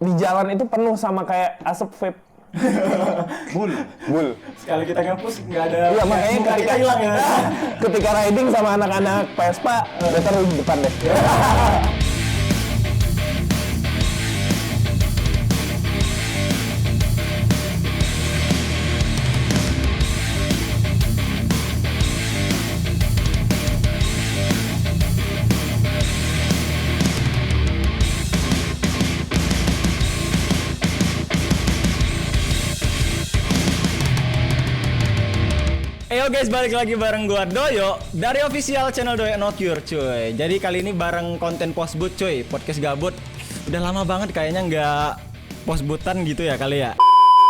di jalan itu penuh sama kayak asap vape. Bul. Sekali kita nge-push nggak ada. Iya makanya muka kita hilang ya. ketika riding sama anak-anak Vespa, better di depan deh. Yo guys, balik lagi bareng gua Doyo dari official channel Doyo No Cure cuy. Jadi kali ini bareng konten Postboot cuy, podcast gabut. Udah lama banget kayaknya nggak postbootan gitu ya kali ya.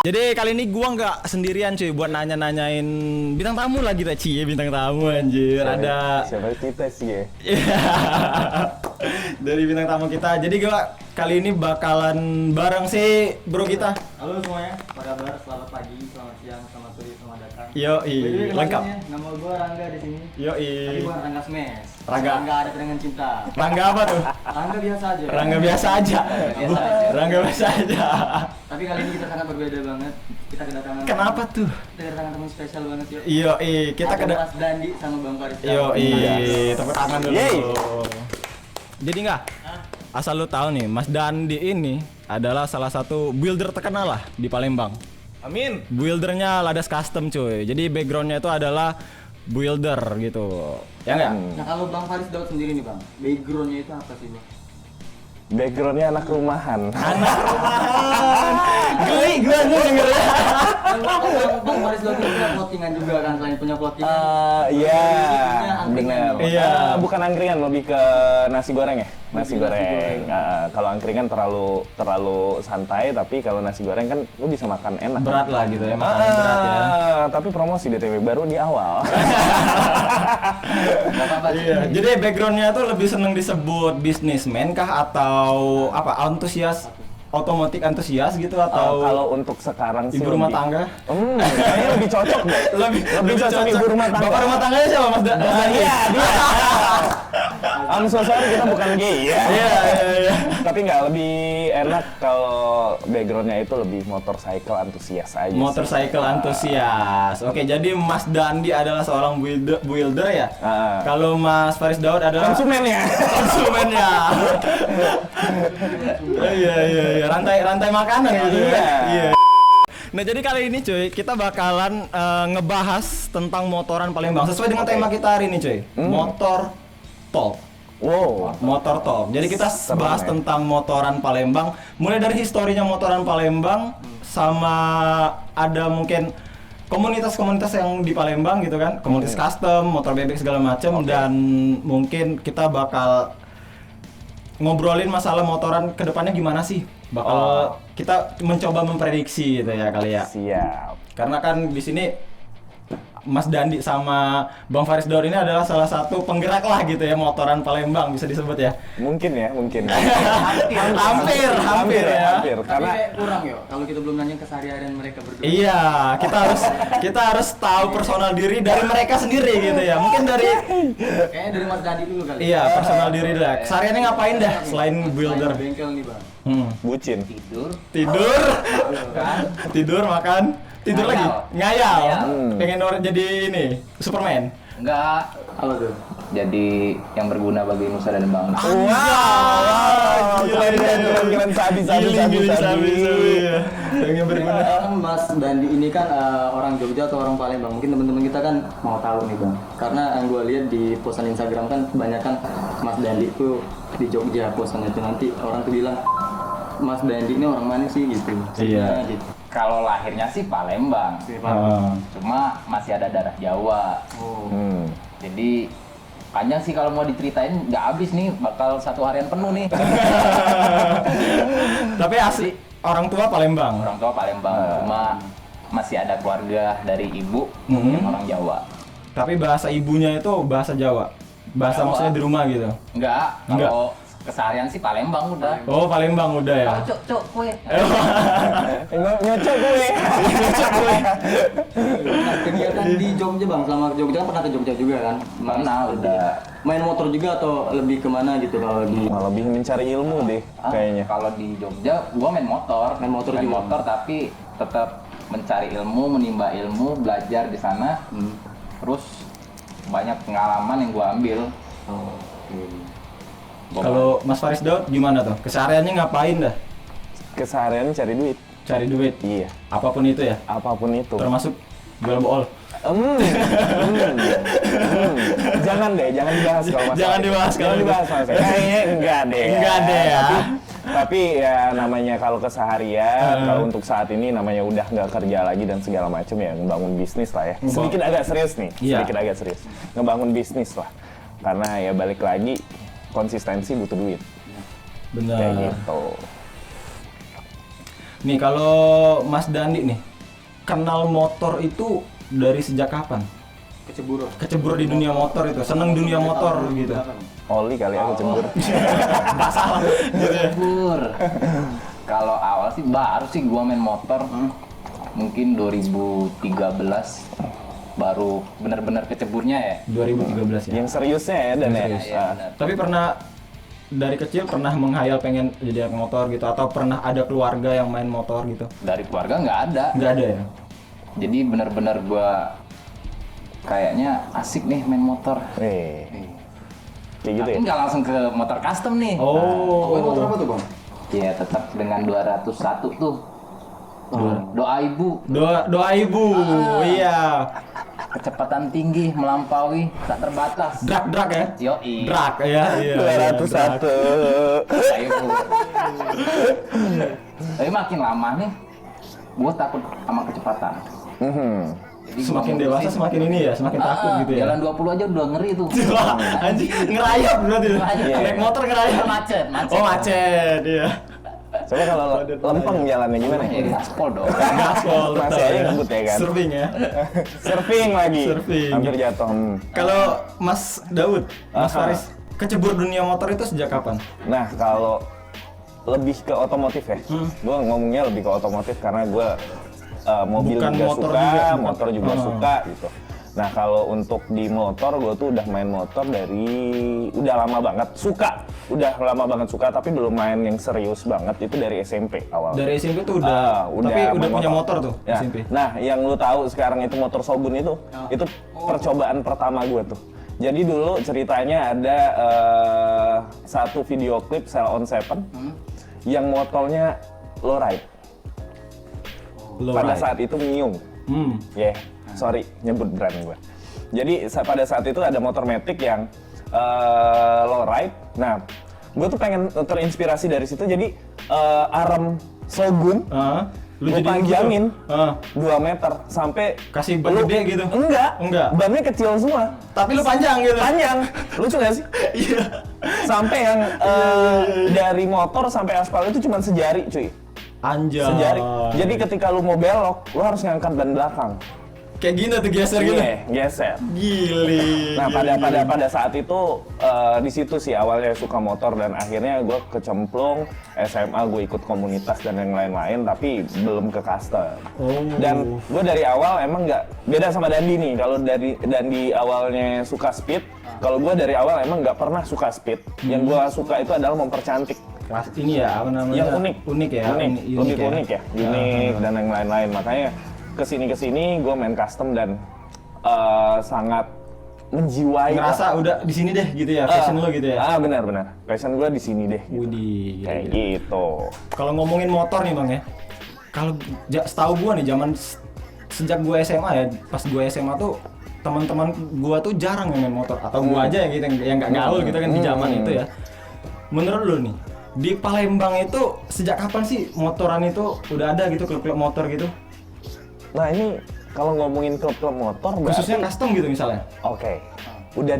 Jadi kali ini gua nggak sendirian cuy buat nanya-nanyain bintang tamu lagi kita cie bintang tamu anjir. Ada Siapa kita sih ya? dari bintang tamu kita. Jadi gua kali ini bakalan bareng si bro kita. Halo semuanya, apa kabar? Selamat pagi, selamat siang, selamat sore, selamat datang. Yoi, lengkap. Nama gue Rangga di sini. Yoi. Tapi bukan Rangga Smash. Rangga. Rangga ada dengan cinta. Rangga apa tuh? Rangga biasa aja. Rangga biasa aja. Biasa aja. Rangga biasa aja. Tapi kali ini kita sangat berbeda banget. Kita kedatangan. Kenapa tuh? Kita kedatangan teman spesial banget yuk. Yoi, kita Ada Mas Dandi sama Bang Faris. Yoi, tepuk tangan dulu. Yeay. Jadi nggak? Asal lu tahu nih, Mas Dandi ini adalah salah satu builder terkenal lah di Palembang. Amin. Buildernya Ladas Custom cuy. Jadi backgroundnya itu adalah builder gitu. Ya nggak? Nah kalau Bang Faris Daud sendiri nih Bang, backgroundnya itu apa sih Bang? Backgroundnya anak rumahan. Geli gue nih dengernya. Bang Faris Daud itu punya plottingan juga kan, selain punya plottingan. Iya, angkringan. benar. Iya. Bukan angkringan, lebih ke nasi goreng ya. Nasi goreng. Kalau angkringan terlalu santai, tapi kalau nasi goreng kan lu bisa makan enak. Berat lah gitu ya, makanan berat ya. Tapi promosi DTW baru di awal. Gak apa-apa sih. Iya. Jadi backgroundnya tuh lebih seneng disebut bisnismen kah atau apa? Antusias, otomotif antusias gitu atau Kalau untuk sekarang sih ibu rumah lebih- tangga? Kayaknya lebih cocok deh. lebih cocok ibu rumah tangga. Bapak rumah tangganya siapa Mas Da? Iya, dia. I'm so sorry, kita bukan gay ya. Iya. Tapi nggak lebih enak kalau backgroundnya itu lebih motorcycle antusias aja. Motorcycle antusias. Oke, jadi Mas Dandi adalah seorang builder ya. Kalau Mas Faris Daud adalah Konsumennya. konsumennya. Iya. Rantai makanan gitu ya. Iya. Nah jadi kali ini cuy, kita bakalan ngebahas tentang motoran Palembang sesuai dengan tema kita hari ini cuy. Motor talk. Wow. Motor talk. Jadi kita Serem, bahas ya. tentang motoran Palembang, mulai dari historinya motoran Palembang sama ada mungkin komunitas-komunitas yang di Palembang gitu kan, komunitas custom, motor bebek segala macam dan mungkin kita bakal ngobrolin masalah motoran kedepannya gimana sih? Bakal kita mencoba memprediksi gitu ya kali ya. Siap. Karena kan di sini Mas Dandi sama Bang Faris Daud ini adalah salah satu penggerak lah gitu ya motoran Palembang bisa disebut ya. Mungkin ya, mungkin. Hampir ya. Hampir. Tapi Karena kayak kurang yo, kalau kita belum nanya keseharian mereka berdua. Iya, kita harus tahu personal diri dari mereka sendiri gitu ya. Mungkin dari Kayaknya dari Mas Dandi dulu kali. iya personal diri dah. Kesehariannya ngapain dah selain builder? Selain bengkel nih Bang. bucin. Tidur, makan, tidur lagi, ngayal. Ngayal. Pengen jadi ini Superman. Enggak, Apa tuh? jadi yang berguna bagi nusa dan bangsa. Wow. Keren sabi. Pengen berguna. Mas Dandi ini kan orang Jogja atau orang Palembang. Mungkin teman-teman kita kan mau tahu nih Bang. Karena yang gue lihat di postan Instagram kan kebanyakan Mas Dandi itu di Jogja postannya itu nanti orang tuh bilang Mas Dandi ini orang mana sih gitu. Iya. Gitu. Kalau lahirnya sih Palembang, cuma masih ada darah Jawa. Oh. Jadi panjang sih kalau mau diceritain nggak habis nih, bakal satu harian penuh nih. Tapi asli orang tua Palembang. Orang tua Palembang, cuma masih ada keluarga dari ibu yang orang Jawa. Tapi bahasa ibunya itu bahasa Jawa. Bahasa Jawa. maksudnya di rumah gitu. Enggak, Enggak. kalau keseharian sih Palembang udah. Oh, Palembang udah ya. Cok kue. Nyocok gue. Nah, kegiatan di Jogja bang, selama ke Jogja kan pernah ke Jogja juga kan? Mana udah. Main motor juga atau lebih kemana gitu kalau di? Malah lebih mencari ilmu deh kayaknya. Kalau di Jogja, gua main motor. Main motor juga. motor tapi tetap mencari ilmu, menimba ilmu, belajar di sana. Terus banyak pengalaman yang gua ambil. Kalau Mas Faris Daud gimana tuh? Kesehariannya ngapain dah? Keseharian cari duit. Cari duit. Iya, Apapun itu ya. apapun itu. Termasuk jual bool. Jangan deh, jangan dibahas kalau masalah Jangan itu. dibahas kalau Jangan itu. dibahas Mas. Kayaknya enggak deh. Enggak deh ya. Tapi ya namanya kalau keseharian, kalau untuk saat ini namanya udah nggak kerja lagi dan segala macam ya ngebangun bisnis lah ya. Sedikit agak serius nih, Iya. sedikit agak serius. Ngebangun bisnis lah. Karena ya balik lagi konsistensi butuh duit. Kayak Benar. gitu. Nih kalau Mas Dandi nih kenal motor itu dari sejak kapan? Kecebur di dunia motor itu, seneng dunia motor gitu. Oli kali aku cembur. Nggak salah. Cebur. Kalau awal sih baru sih gua main motor. Mungkin 2013 baru benar-benar keceburnya ya. 2013 ya. Yang seriusnya ya dan ya. Serius. Ah. benar. Tapi pernah dari kecil pernah menghayal pengen jadi anak motor gitu atau pernah ada keluarga yang main motor gitu? Dari keluarga nggak ada. Nggak ada ya? Jadi benar-benar gua kayaknya asik nih main motor. Kayak gitu Tapi ya. nggak langsung ke motor custom nih. Oh. Motor apa tuh bang? Ya tetap dengan 201 tuh. Doa ibu, Doa ibu. Iya. kecepatan tinggi melampaui tak terbatas. Drag ya? Yoi. Drag ya. Iya. 201. Ayo, Bu. Tapi makin lama nih, gue takut sama kecepatan. Jadi gua Semakin ngurusin- dewasa semakin ini ya, semakin takut gitu ya. Jalan 20 aja udah ngeri tuh. Wah, anjing ngerayap berarti. Ngerayap. Naik motor ngerayap. Macet. Oh, macet, iya. Coba kalau lempeng jalannya gimana Ya ya? di aspal dong. Gaspol. Masih betul aja ya. ngebut ya kan? Surfing ya. Surfing lagi. Surfing. Hampir jatuh. Kalau Mas Daud, Mas Aha. Faris, kecebur dunia motor itu sejak kapan? Nah, kalau lebih ke otomotif ya. Gue ngomongnya lebih ke otomotif karena gue mobil Bukan juga motor suka, juga. motor juga suka gitu. Nah, kalau untuk di motor, gue tuh udah main motor dari udah lama banget. Udah lama banget suka, tapi belum main yang serius banget itu dari SMP awal. Dari SMP tuh udah, tapi udah main punya motor tuh Ya. SMP. Nah, yang lu tahu sekarang itu motor Shogun itu percobaan pertama gue tuh. Jadi dulu ceritanya ada satu video klip Cell on Seven yang motornya lowride. Pada saat itu Miung. Sorry nyebut brand gue. Jadi pada saat itu ada motor Matic yang lowride. Nah, gue tuh pengen terinspirasi dari situ. Jadi arm Shogun Lu gue jadi panjangin gitu? 2 meter sampai Kasih ban gede gitu? Enggak. Bannya kecil semua. Tapi lu panjang gitu. Panjang. Lucu gak sih? Iya. Sampai yang dari motor sampai aspal itu cuma sejari, cuy. Anjay. Sejari. Jadi ketika lu mau belok, lu harus ngangkat ban belakang. Kayak gini tuh geser gitu. Iya, geser. Gili. Nah, pada saat itu di situ sih awalnya suka motor dan akhirnya gue kecemplung SMA, gue ikut komunitas dan yang lain-lain tapi belum ke custom. Dan gue dari awal emang nggak beda sama Dandi nih. Kalau dari Dandi awalnya suka speed, kalau gue dari awal emang nggak pernah suka speed. Yang gue suka itu adalah mempercantik. Ini ya apa namanya? Yang unik, Unik ya. lebih unik ya, unik dan yang lain-lain. Makanya kesini gue main custom dan sangat menjiwai. Ngerasa udah di sini deh gitu ya, passion lo gitu ya. Benar. Passion gue di sini deh. Gitu. Widih. Kayak gitu. Kalau ngomongin motor nih bang ya, kalau setahu gua nih zaman sejak gua SMA ya, pas gua SMA tuh teman-teman gua tuh jarang yang main motor atau gua aja yang gitu yang nggak gaul gitu kan di zaman itu ya. Menurut lu nih, di Palembang itu sejak kapan sih motoran itu udah ada gitu klub-klub motor gitu? Nah ini kalau ngomongin klub-klub motor Khususnya berarti custom gitu misalnya. oke. Udah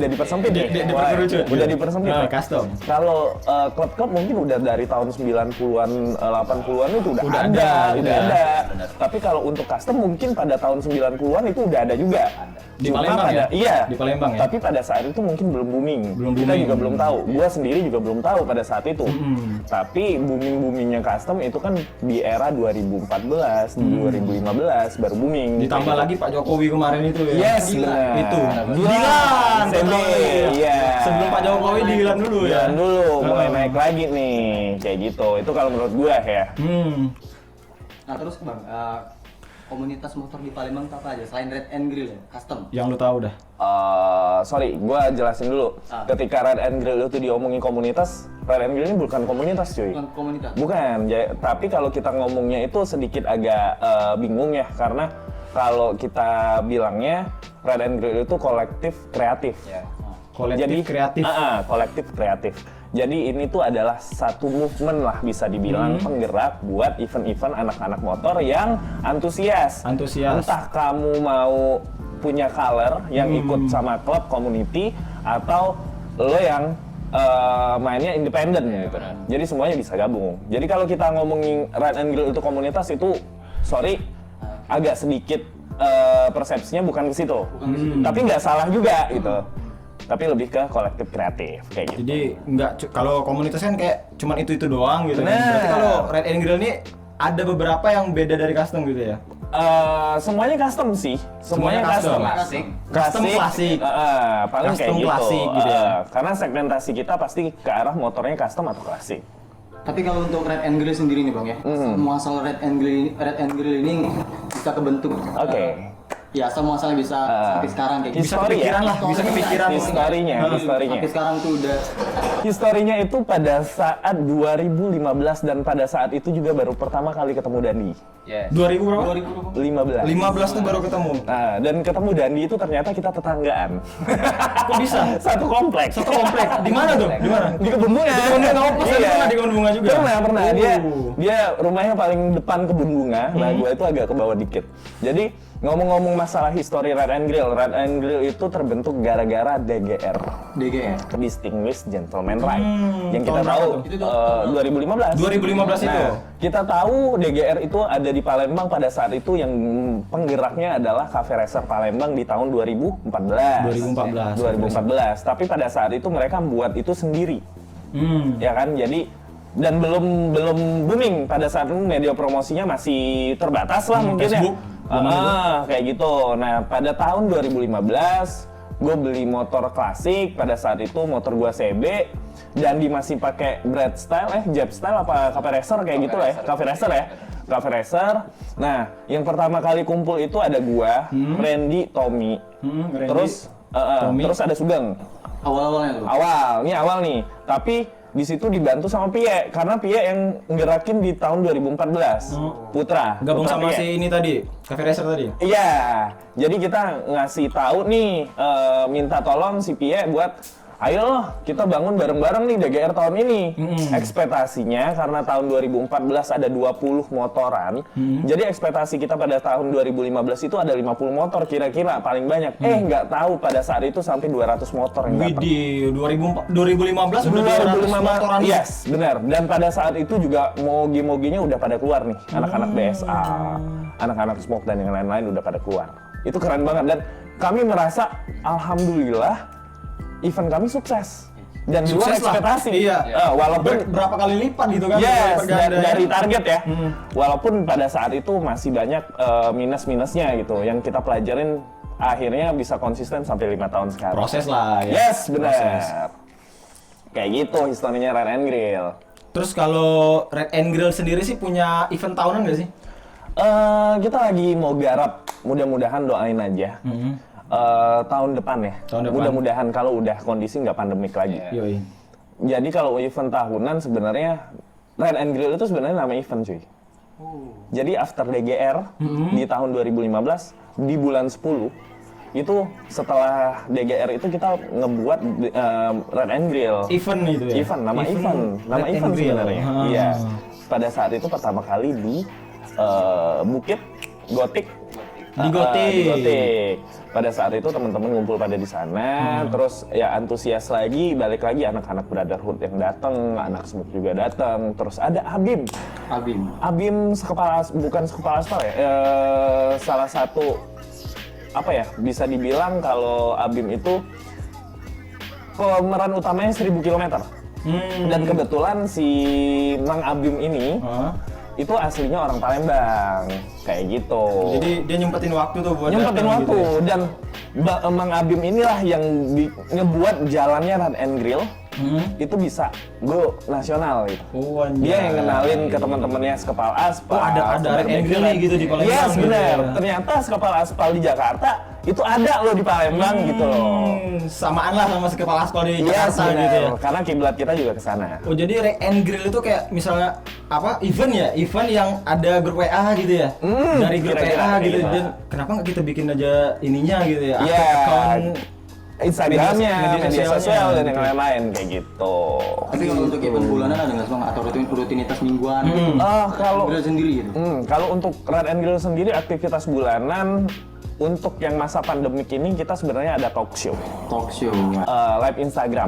dipersempit nih. Diperkerucut. Udah dipersempit. Nah, nih. custom. Kalau klub-klub mungkin udah dari tahun 90-an, 80-an itu udah Udah ada. ada. Tapi kalau untuk custom mungkin pada tahun 90-an itu udah ada juga. Di Cuma Palembang ya? Iya. Di Palembang ya? Tapi pada saat itu mungkin belum booming. Belum Kita booming. juga belum tahu. Gua sendiri juga belum tahu pada saat itu. Tapi boomingnya custom itu kan di era 2014, 2015 baru booming. Ditambah lagi Pak Jokowi kemarin itu ya. Yes, benar. Itu. Dilan, CB. Iya. Sebelum Pak Jokowi Dilan dulu ya. Dilan dulu, mulai naik lagi nih, kayak gitu. Itu kalau menurut gua ya. Nah terus bang, komunitas motor di Palembang itu apa aja selain Red and Grill ya, custom? Yang lu tahu dah. Sorry, gua jelasin dulu. Ketika Red and Grill itu diomongin komunitas, Red and Grill ini bukan komunitas cuy. Bukan komunitas. Bukan, tapi kalau kita ngomongnya itu sedikit agak bingung ya, karena kalau kita bilangnya Red and Grill itu kolektif kreatif. Kolektif kreatif. Kolektif kreatif. Jadi ini tuh adalah satu movement lah bisa dibilang penggerak buat event-event anak-anak motor yang antusias. Antusias. Entah kamu mau punya color yang ikut sama klub community atau lo yang mainnya independen gitu. Jadi semuanya bisa gabung. Jadi kalau kita ngomongin Ride and Grill itu komunitas itu, sorry, agak sedikit persepsinya bukan ke situ. Tapi nggak salah juga gitu. Tapi lebih ke kolektif kreatif kayak gitu. Jadi kalau komunitas kan kayak cuman itu doang gitu kan. Bener. Berarti kalau Red and Grill ini ada beberapa yang beda dari custom gitu ya. Semuanya custom sih. Semuanya custom. Klasik. Custom klasik. Paling Custom kayak gitu. klasik gitu ya. Karena segmentasi kita pasti ke arah motornya custom atau klasik. Tapi kalau untuk Red and Grill sendiri nih bang ya, muasal Red and Grill ini bisa kebentuk. Oke. Ya asal muasalnya bisa sampai sekarang kayak gitu. Bisa kepikiran lah, bisa kepikiran. Historinya. Sampai sekarang tuh udah Historinya itu pada saat 2015 dan pada saat itu juga baru pertama kali ketemu Dandi. Yes. 2000 berapa? 15. 15 tuh baru ketemu. Nah, dan ketemu Dandi itu ternyata kita tetanggaan. Kok bisa? Satu kompleks. Satu komplek. Di mana tuh? Di mana? Di kebun bunga. Di kebun bunga. Oh, pas Iya. pernah di kebun bunga juga. Pernah. Oh. Dia rumahnya paling depan kebun bunga. Nah, gua itu agak ke bawah dikit. Jadi ngomong-ngomong masalah histori Red and Grill itu terbentuk gara-gara DGR. DGR. Distinguished Gentleman Ride. Yang kita tahun berapa tahu tuh? 2015. 2015 itu. Nah, kita tahu DGR itu ada di Palembang pada saat itu yang penggeraknya adalah Cafe Racer Palembang di tahun 2014. 2014. Tapi pada saat itu mereka membuat itu sendiri. Ya kan? Jadi dan belum booming pada saat itu, media promosinya masih terbatas lah mungkin Facebook. ya. Kayak gitu. Nah, pada tahun 2015 gue beli motor klasik. Pada saat itu motor gue CB dan masih pakai Brad Style, Jab Style apa Cafe Racer kayak gitu lah ya. Cafe Racer ya. Cafe Racer. Nah, yang pertama kali kumpul itu ada gua, Randy, Tommy. Randy, Terus Tommy. terus ada Sugeng. Awal-awalnya tuh. Awal nih. Tapi di situ dibantu sama Pie, karena Pie yang ngerakin di tahun 2014. Putra. Gabung Putra sama Pie. si ini tadi, Cafe Racer tadi. Iya, jadi kita ngasih tahu nih, minta tolong si Pie buat, ayo loh kita bangun bareng-bareng nih DGR tahun ini. Ekspektasinya karena tahun 2014 ada 20 motoran, jadi ekspektasi kita pada tahun 2015 itu ada 50 motor kira-kira paling banyak. Nggak tahu pada saat itu sampai 200 motor yang datang. Widih, 2015 udah 200 motoran. Yes, benar. Dan pada saat itu juga mogi-moginya udah pada keluar nih. Anak-anak BSA, anak-anak Smoke dan yang lain-lain udah pada keluar. Itu keren banget dan kami merasa alhamdulillah event kami sukses. Dan di luar Sukses lah. ekspektasi. Iya. Walaupun Berapa kali lipat gitu kan? yes, Berganda ya. dari target ya. Walaupun pada saat itu masih banyak minus-minusnya gitu yang kita pelajarin, akhirnya bisa konsisten sampai 5 tahun sekarang. Proses lah ya. Yes, benar. Proses. Kayak gitu historinya Red and Grill. Terus kalau Red and Grill sendiri sih punya event tahunan nggak sih? Kita lagi mau garap, mudah-mudahan doain aja. Tahun depan ya. Tahun depan. Mudah-mudahan kalau udah kondisi nggak pandemik lagi. Yoi. Jadi kalau event tahunan sebenarnya Red and Grill itu sebenarnya nama event cuy. Jadi after DGR di tahun 2015 di bulan 10 itu setelah DGR itu kita ngebuat Red and Grill. Event itu ya? Event, nama Red event and Grill. sebenarnya. Iya. Pada saat itu pertama kali di Bukit Gotik. Di Gotik. Di Gotik. Pada saat itu teman-teman ngumpul pada di sana, terus ya antusias lagi, balik lagi anak-anak Brotherhood yang datang, anak Smoke juga datang, terus ada Abim bukan sekepala aspal ya, salah satu apa ya, bisa dibilang kalau Abim itu pemeran utamanya 1000 km. Dan kebetulan si Mang Abim ini itu aslinya orang Palembang, kayak gitu. Jadi dia nyempetin waktu tuh buat Nyempetin datang waktu, gitu ya? dan Mang Abim inilah yang ngebuat jalannya Rad and Grill itu bisa go nasional gitu. Oh, anjay. Dia yang kenalin ke teman-temannya Skepal Aspal. Oh, ada Rad and Grill nih gitu di Palembang. Yes, gitu benar. ya? Ternyata Skepal Aspal di Jakarta itu ada loh di Palembang gitu loh. Samaan lah sama Skepal Aspal di Yes, Jakarta gitu ya. benar. Karena kiblat kita juga ke sana. Oh, jadi Rad and Grill itu kayak misalnya apa? Event ya? Event yang ada grup WA gitu ya? Dari grup kira-kira WA gitu. gitu. Dan kenapa nggak kita bikin aja ininya gitu ya? Iya. Akun Instagramnya, media media sosialnya, sosial dan gitu. yang lain-lain kayak gitu. Tapi kalau untuk event bulanan ada nggak sih bang? Atau rutinitas mingguan? Kalau Grill sendiri gitu. kalau untuk Rad and Grill sendiri aktivitas bulanan untuk yang masa pandemik ini kita sebenarnya ada talk show. Talk show. Live Instagram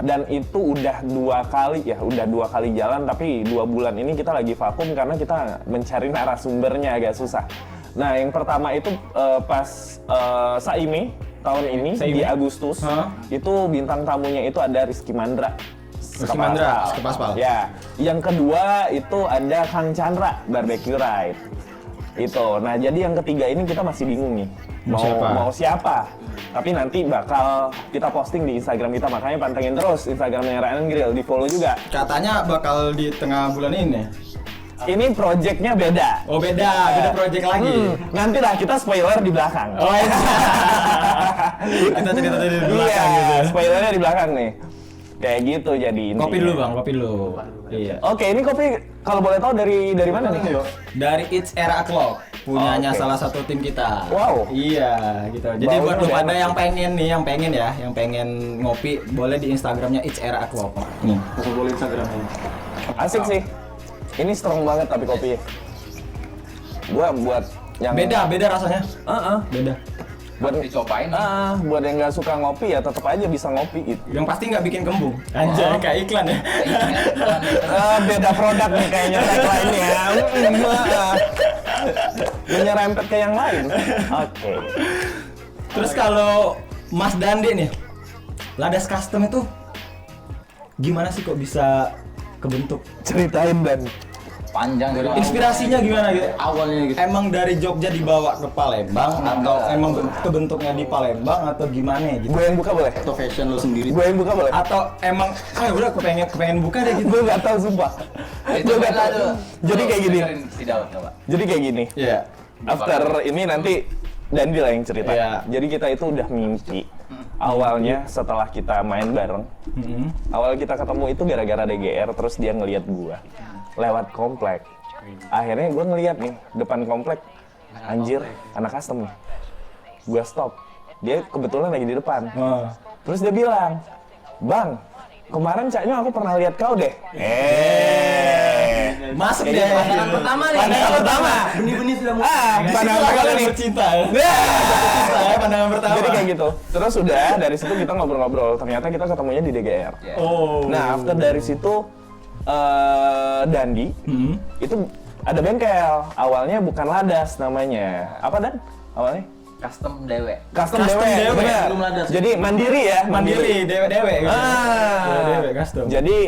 dan itu udah 2 kali ya, udah 2 kali jalan, tapi 2 bulan ini kita lagi vakum karena kita mencari narasumbernya agak susah. Nah, yang pertama itu pas Saime tahun ini di Agustus itu bintang tamunya itu ada Rizky Mandra. Rizky Mandra, Skepal Aspal. Ya, yang kedua itu ada Kang Chandra Barbecue Ride. Itu. Nah, jadi yang ketiga ini kita masih bingung nih. Mau siapa? Tapi nanti bakal kita posting di Instagram kita, makanya pantengin terus Instagramnya Rad and Grill, di follow juga. Katanya bakal di tengah bulan ini. Ini projectnya beda. Oh, beda project lagi. Nanti lah kita spoiler di belakang. Oh, iya. Kita cerita dari belakang Iya, gitu ya. spoilernya di belakang nih. Kayak gitu jadi intinya. Kopi dulu bang, kopi dulu. Iya. Oke, ini kopi kalau boleh tahu dari mana nih? Dari It's Era Club, punyanya Oke. salah satu tim kita. Wow. Iya, gitu. Jadi Baunya buat lu udah pada enak. yang pengen ngopi, boleh di Instagramnya It's Era Club. Nih. Langsung boleh Instagramnya. Asik sih. Ini strong banget tapi kopinya. Gua buat yang Beda rasanya. Beda. buat Dicobain nih. buat yang nggak suka ngopi ya tetap aja bisa ngopi gitu. Yang pasti nggak bikin kembung. Anjay, kayak iklan ya. Beda produk nih kayaknya tagline-nya. Menyerempet ke yang lain. Oke. Terus kalau Mas Dandi nih, Ladas Custom itu gimana sih kok bisa kebentuk? Ceritain Dan. Panjang dari Inspirasinya gimana gitu? Awalnya gitu. Emang dari Jogja dibawa ke Palembang atau emang kebentuknya di Palembang atau gimana gitu? Gue yang buka boleh? Atau fashion lo sendiri. Gue yang buka boleh? Atau emang udah kepengen buka deh gitu. Gue nggak tahu sumpah. Gue nggak tahu. Jadi kayak gini. Si Daud coba. Jadi kayak gini. Iya. After ini nanti Dandi lah yang cerita. Iya. Jadi kita itu udah mimpi. Awalnya setelah kita main bareng, awal kita ketemu itu gara-gara DGR, terus dia ngelihat gua lewat komplek. Akhirnya gua ngelihat nih depan komplek, anjir anak custom nih. Gua stop. Dia kebetulan lagi di depan. Terus dia bilang, "Bang, kemarin caknya aku pernah lihat kau deh." Masuk Kayak deh. gitu. Pandangan pertama nih. Pandangan pertama. Benih-benih sudah mulai. Pandangan pertama nih. Bercinta. Pandangan pertama. Jadi kayak gitu. Terus udah dari situ kita ngobrol-ngobrol. Ternyata kita ketemunya di DGR. Oh. Nah, after dari situ Dandi itu ada bengkel. Awalnya bukan Ladas namanya. Apa Dan? Awalnya? Custom dewe. Custom Custom Dewe. Dewe, Bener. belum Ladas. Jadi mandiri ya, Mandiri, dewe-dewe gitu. Dewe custom. Jadi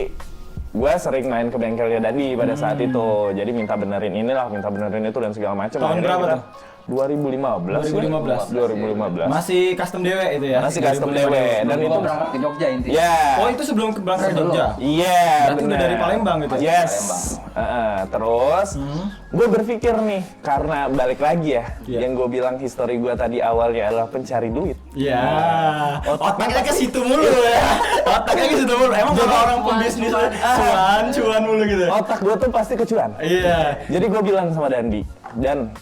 gue sering main ke bengkelnya Dandi pada saat itu. Jadi minta benerin inilah, minta benerin itu dan segala macam. Tahun Akhirnya berapa kita- tuh? 2015. 2015. Masih custom dewe itu ya. Masih custom dewe dan itu Gua berangkat ke Jogja intinya. ya. Oh, itu sebelum berangkat ke Jogja. Iya, Berarti udah bener. dari Palembang gitu ya? Yes. Terus, gue berpikir nih, karena balik lagi ya, Iya. yang gue bilang histori gue tadi awalnya adalah pencari duit. Iya. Otaknya ke situ mulu ya. Otaknya ke situ mulu. Emang kalau orang pembisnis cuan mulu gitu. Otak gue tuh pasti kecuan. Iya. Jadi gue bilang sama Dandi, dan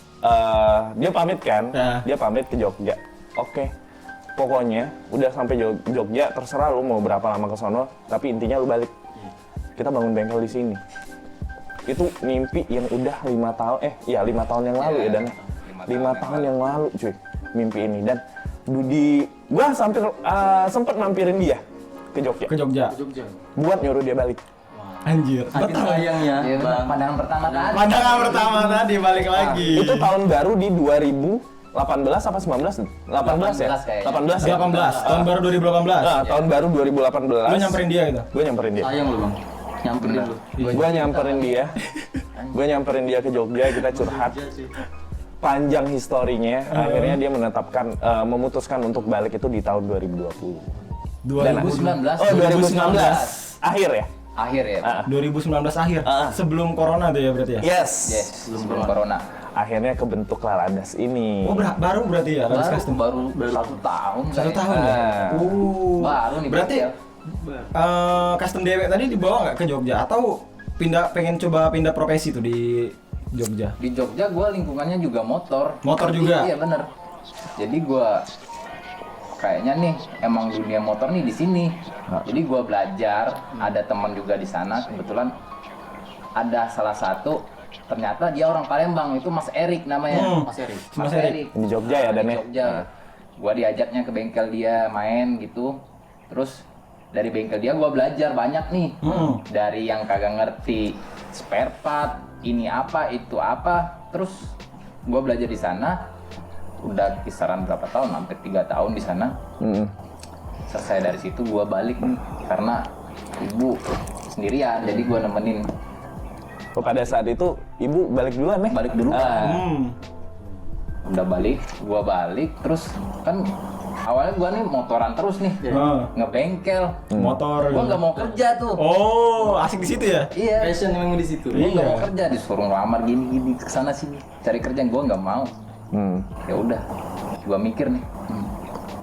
dia pamit kan, Ya. dia pamit ke Jogja. Oke, pokoknya udah sampai Jogja, terserah lu mau berapa lama ke sono, tapi intinya lu balik. Kita bangun bengkel di sini. Itu mimpi yang udah 5 tahun, 5 tahun yang lalu ya Dan. 5 tahun yang lalu cuy, mimpi ini. Dan gua sempet mampirin dia ke Jogja, Ke Jogja. Jogja. buat nyuruh dia balik. Anjir. Saking sayangnya, Iya, Bang. pandangan pertama tadi. Pandangan pertama tadi balik lagi. Itu tahun baru di 18 apa 19? 18 ya? 18 kayaknya. 18 ya? 18, tahun baru 2018. Nah, tahun baru 2018. Lu nyamperin dia gitu? Gue nyamperin dia. Sayang lu bang, nyamperin lu. Gue nyamperin dia. Gue nyamperin dia ke Jogja, kita curhat. Panjang historinya, akhirnya dia memutuskan untuk balik itu di tahun 2020. 2019. Oh, 2019. Akhir ya? Akhir ya. 2019 akhir. Sebelum corona tuh ya berarti ya? Yes. Yes, sebelum corona. Akhirnya kebentuklah Ladas ini. Oh, baru berarti ya Ladas Custom. Baru 1 tahun. 1 tahun ya? Baru nih. Berarti ya. custom dewek tadi dibawa nggak ke Jogja atau pengen coba pindah profesi tuh di Jogja? Di Jogja gue lingkungannya juga motor. Motor juga? Iya bener. Jadi gue kayaknya nih emang dunia motor nih di sini. Jadi gue belajar, ada teman juga di sana. Kebetulan ada salah satu, ternyata dia orang Palembang, itu Mas Erik namanya. Mas Erik. Mas Erik. Di Jogja ya, Dan Di ya? Jogja. Gue diajaknya ke bengkel dia main gitu. Terus dari bengkel dia gue belajar banyak nih. Dari yang kagak ngerti spare part, ini apa, itu apa. Terus gue belajar di sana. Udah kisaran berapa tahun? Hampir 3 tahun di sana. Selesai dari situ gue balik nih karena ibu sendirian, jadi gue nemenin. Oh, pada saat itu ibu balik duluan nih? Balik dulu. Udah balik, gue balik, terus kan awalnya gue nih motoran terus nih, ngebengkel. Motor. Gue nggak mau kerja tuh. Oh, asik di situ ya? Iya. Passion memang di situ. Gue nggak mau kerja, disuruh ngelamar gini kesana sini, cari kerjaan gue nggak mau. Ya udah, gue mikir nih,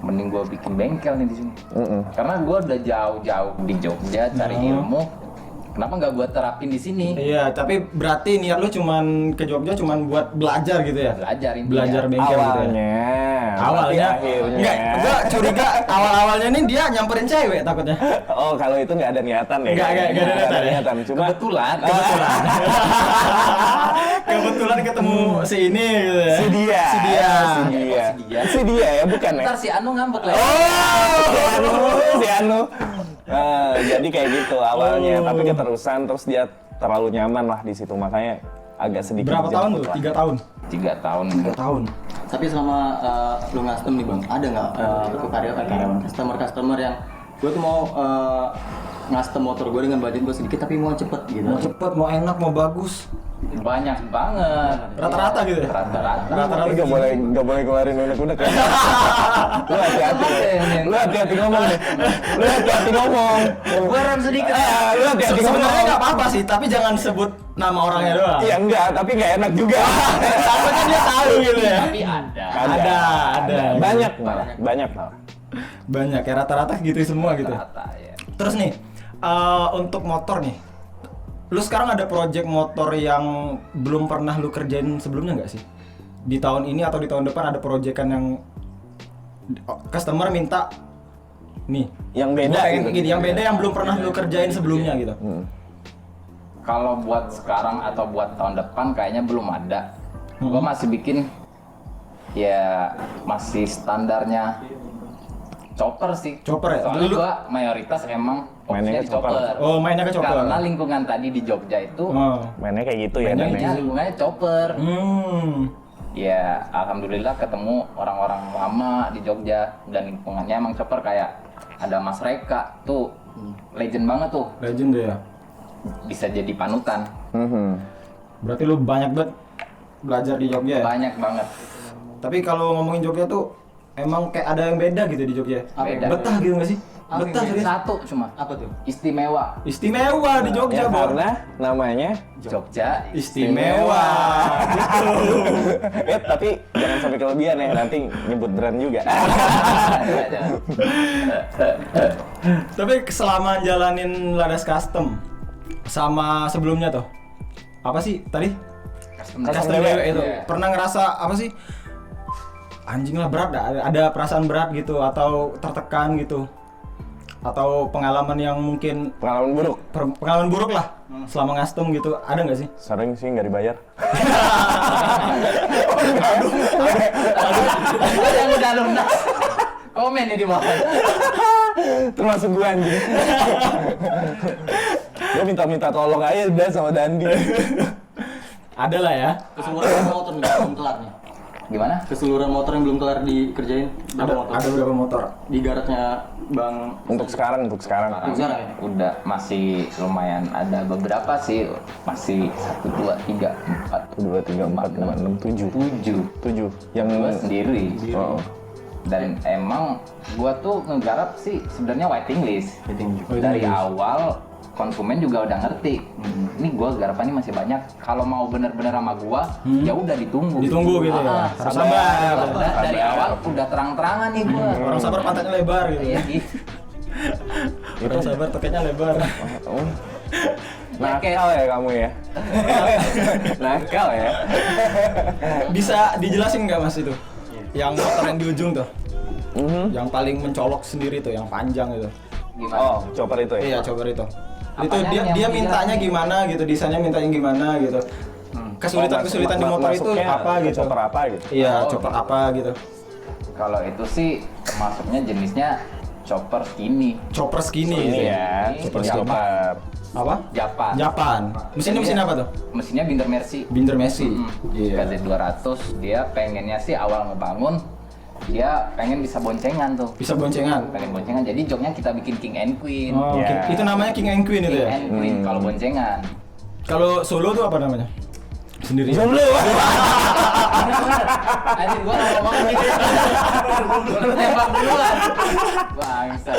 mending gue bikin bengkel nih di sini. Karena gue udah jauh-jauh di Jogja cari ilmu. Kenapa nggak gue terapin di sini? Iya, tapi berarti niat lu cuman ke Jogja cuman buat belajar gitu ya? Belajar intinya. Belajar bengkel gitu ya? Awalnya. Akhirnya. Enggak, Gua curiga awal-awalnya nih dia nyamperin cewek takutnya. Oh, kalau itu nggak ada niatan ya? Nggak ada niatan ya? Cuma Kebetulan. Kebetulan ketemu si ini gitu ya. si dia. Si dia ya, bukan ya? Ntar si Anu ngambek lah. Si Anu. Jadi kayak gitu awalnya, tapi keterusan terus dia terlalu nyaman lah di situ, makanya agak sedikit. Berapa tahun tuh? 3 tahun? 3 tahun. 3 tahun. Tapi selama lu ngastem nih bang, ada nggak karyawan customer yang gue tuh mau ngastem motor gue dengan budget gue sedikit tapi mau cepet gitu. Mau cepet, mau enak, mau bagus. Banyak banget. Rata-rata gitu ya? Rata-rata. Tapi nggak boleh keluarin unek-unek ya. Lu hati-hati ngomong nih. Lu hati-hati ngomong. Gue rem sedikit. Lu hati-hati ngomong. Sebenarnya nggak apa-apa sih, tapi jangan sebut nama orangnya doang. Iya enggak, tapi nggak enak juga. Takutnya dia tahu gitu ya. Tapi ada. Ada. Banyak malah. Banyak ya, rata-rata gitu semua gitu. Rata ya. Terus nih, untuk motor nih, lu sekarang ada project motor yang belum pernah lu kerjain sebelumnya nggak sih? Di tahun ini atau di tahun depan ada proyekan yang customer minta nih, Yang beda gua pengen gitu. gini, yang beda yang belum pernah lu kerjain sebelumnya gitu. Kalau buat sekarang atau buat tahun depan kayaknya belum ada. Gue masih bikin ya masih standarnya chopper sih. Chopper ya? Soalnya Dulu- gue mayoritas emang Mainnya fokusnya di ke chopper. chopper. Oh, mainnya ke chopper. Karena lingkungan tadi di Jogja itu Mainnya kayak gitu ya, Mainnya Dan. mainnya lingkungannya chopper. Ya alhamdulillah ketemu orang-orang lama di Jogja dan lingkungannya emang chopper, kayak ada Mas Reka tuh legend banget tuh, Legend deh ya. bisa jadi panutan. Berarti lu banyak banget belajar di Jogja ya? Banyak banget. Tapi kalau ngomongin Jogja tuh emang kayak ada yang beda gitu di Jogja. Beda. Betah gitu nggak sih? Betah serius. Satu cuma Apa tuh? istimewa. Istimewa di Jogja, Ya, Bor. karena namanya Jogja Istimewa. ya, tapi jangan sampai kelebihan ya, nanti nyebut brand juga. Tapi selama jalanin Ladas Custom sama sebelumnya tuh, apa sih tadi? Custom dewek itu. Iya. Pernah ngerasa apa sih? Anjing lah, berat, ada perasaan berat gitu atau tertekan gitu? Atau pengalaman yang mungkin Pengalaman buruk? pengalaman buruk lah selama custom gitu, ada nggak sih? Sering sih nggak dibayar. Ada yang udah lunas. Komen nih di bawah. Termasuk gue anjing. Gue minta tolong aja udah sama Dandi. Ada lah ya. Kesemuanya motor nih, belum kelar nih. Gimana? Keseluruhan motor yang belum kelar dikerjain Ada beberapa motor. di garasinya Bang Untuk sekarang. sekarang ya? Udah masih lumayan, ada beberapa sih, masih 1, 2, 3, 4 2, 3, 4, 5, 6, 7. 7 Yang gua sendiri. Oh. Dan emang gua tuh ngegarap sih sebenarnya waiting list. Dari awal konsumen juga udah ngerti. Ini gua garapannya masih banyak. Kalau mau bener-bener sama gua, ya udah ditunggu. Ditunggu gitu ya. Harus sabar. Dari awal udah terang-terangan nih gua. Orang sabar pantatnya lebar gitu. Iya gitu. Orang sabar toketnya lebar. Oh. Nakal ya kamu ya. Nakal ya. Bisa dijelasin nggak Mas itu? Yang motor yang di ujung tuh. Yang paling mencolok sendiri tuh, yang panjang itu. Gimana? Oh, chopper itu ya. Iya, coba itu. Itu Apanya dia yang dia dijelasin? mintanya gimana gitu, desainnya mintanya gimana gitu. Kesulitan-kesulitan di motor itu Masuknya apa gitu. Chopper apa gitu. Iya, Oh. chopper apa gitu. Kalau itu sih termasuknya jenisnya chopper skinny. Chopper skinny Ini gitu. ya, Chopper chopper. skinny. Apa? Japan. Japan. Mesinnya mesin apa tuh? Mesinnya Binder Mercy. Binder Messi. Iya. KZ200. Dia pengennya sih awal ngebangun, dia pengen bisa boncengan tuh. Bisa boncengan. Pengen boncengan, jadi joknya kita bikin King and Queen. Oh, Iya. itu namanya King and Queen itu King ya. and Queen kalau boncengan. Kalau solo tuh apa namanya? Sendiri. Jomblo. Anjir gua ngomong gitu. Gua tembak duluan. Bangsa.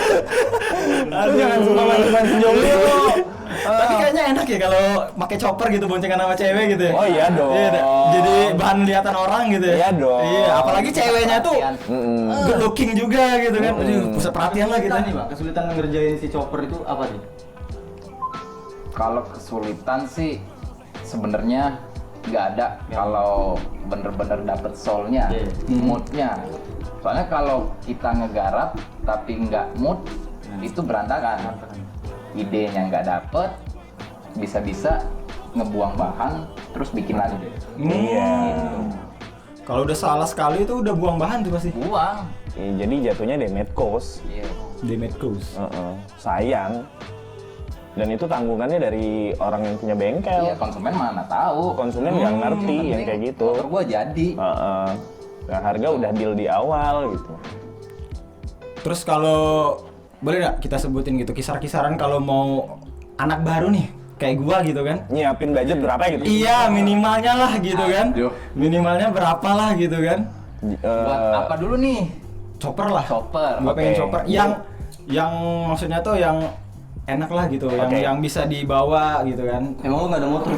Lu jangan suka mancing jomblo. Tapi kayaknya enak ya kalau pakai chopper gitu boncengan sama cewek gitu ya. Oh iya dong. Iya, jadi bahan lihatan orang gitu ya. Iya dong. Iya, apalagi ceweknya tuh Perhatian. good looking juga gitu kan. Aduh, pusat perhatian lah gitu. Kesulitan nih Bang, kesulitan ngerjain si chopper itu apa nih? Kalau kesulitan sih sebenarnya nggak ada kalau bener-bener dapet soulnya, moodnya. Soalnya kalau kita ngegarap tapi nggak mood, itu berantakan. Idenya nggak dapet, bisa-bisa ngebuang bahan, terus bikin lagi. Iya. Kalau udah salah sekali itu udah buang bahan tuh pasti. Buang. Iya, jadi jatuhnya damage cost. Iya. Damage cost. Sayang. Dan itu tanggungannya dari orang yang punya bengkel. Iya, konsumen mana tahu. Konsumen nggak ngerti yang Penting kayak gitu. Motor gua jadi. Nah, harga udah deal di awal gitu. Terus kalau boleh nggak kita sebutin gitu kisar-kisaran kalau mau anak baru nih kayak gua gitu kan? Nyiapin budget berapa gitu? Iya, minimalnya lah gitu kan. Aduh. Minimalnya berapa lah gitu kan? Buat apa dulu nih? Chopper lah. Chopper. Gua pengen Oke. chopper yang maksudnya tuh yang enak lah gitu, Oke. yang bisa dibawa gitu kan. Emang lu nggak ada motor?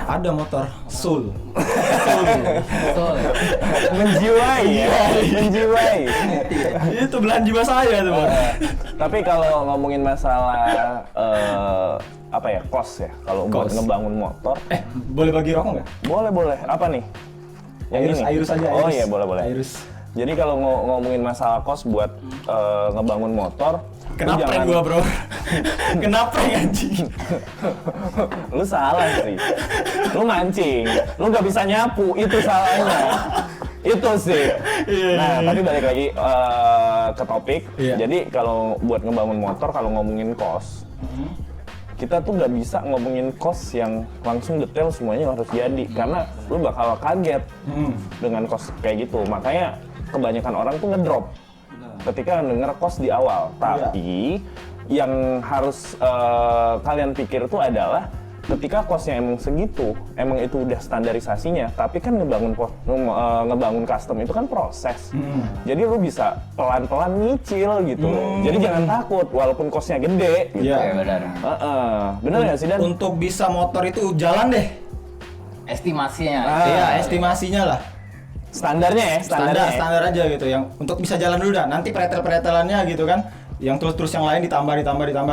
Ada motor Soul. Betul. Menjiwai ya, menjiwai. Itu belahan jiwa saya tuh, Bang. Tapi kalau ngomongin masalah apa ya, cost ya, kalau buat Cost. ngebangun motor, Boleh bagi rokok nggak? boleh. Apa nih? Airus aja. Oh iya, boleh. Airus. Jadi kalau ngomongin masalah cost buat ngebangun motor, Kenapa lu jangan- gua, Bro? Kenapa anjing? Lu salah sih. Lu mancing, lu nggak bisa nyapu, itu salahnya. Itu sih. Nah, tapi balik lagi ke topik. Iya. Jadi kalau buat ngebangun motor, kalau ngomongin cost, kita tuh nggak bisa ngomongin cost yang langsung detail semuanya harus jadi, karena lu bakal kaget dengan cost kayak gitu. Makanya kebanyakan orang tuh ngedrop ketika denger cost di awal. Tapi yang harus kalian pikir tuh adalah ketika costnya emang segitu, emang itu udah standarisasinya. Tapi kan ngebangun custom itu kan proses. Jadi lu bisa pelan-pelan nyicil gitu. Jadi jangan takut walaupun costnya gede gitu. Iya. Ya benar. Bener nggak sih Dan? Untuk bisa motor itu jalan deh. Estimasinya. Iya, estimasinya lah. Standarnya ya, Standar aja gitu, yang untuk bisa jalan dulu dah. Nanti pretel-pretelannya gitu kan. Yang terus yang lain ditambah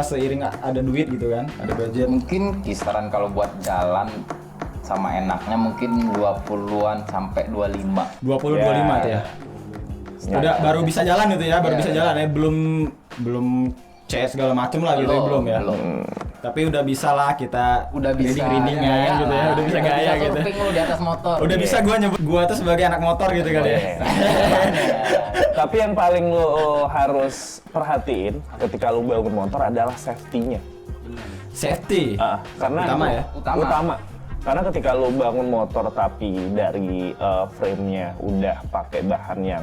seiring ada duit gitu kan. Ada budget. Mungkin kisaran kalau buat jalan sama enaknya mungkin 20-an sampai 25. 20 Ya. 25 tuh ya. Udah baru bisa jalan gitu ya, baru Iya, bisa iya. jalan ya. Belum CS segala macem lah gitu ya, belum ya. Tapi udah bisa lah kita Udah bisa rinding-rindingan gaya gitu ya, lah. udah bisa gaya gitu. Surfing lu di atas motor. Udah bisa gua nyebut gua tuh sebagai anak motor gitu kali ya. Tapi yang paling lo harus perhatiin ketika lo bangun motor adalah safety-nya. Safety. Karena Utama ya? Utama. Karena ketika lo bangun motor tapi dari frame-nya udah pakai bahan yang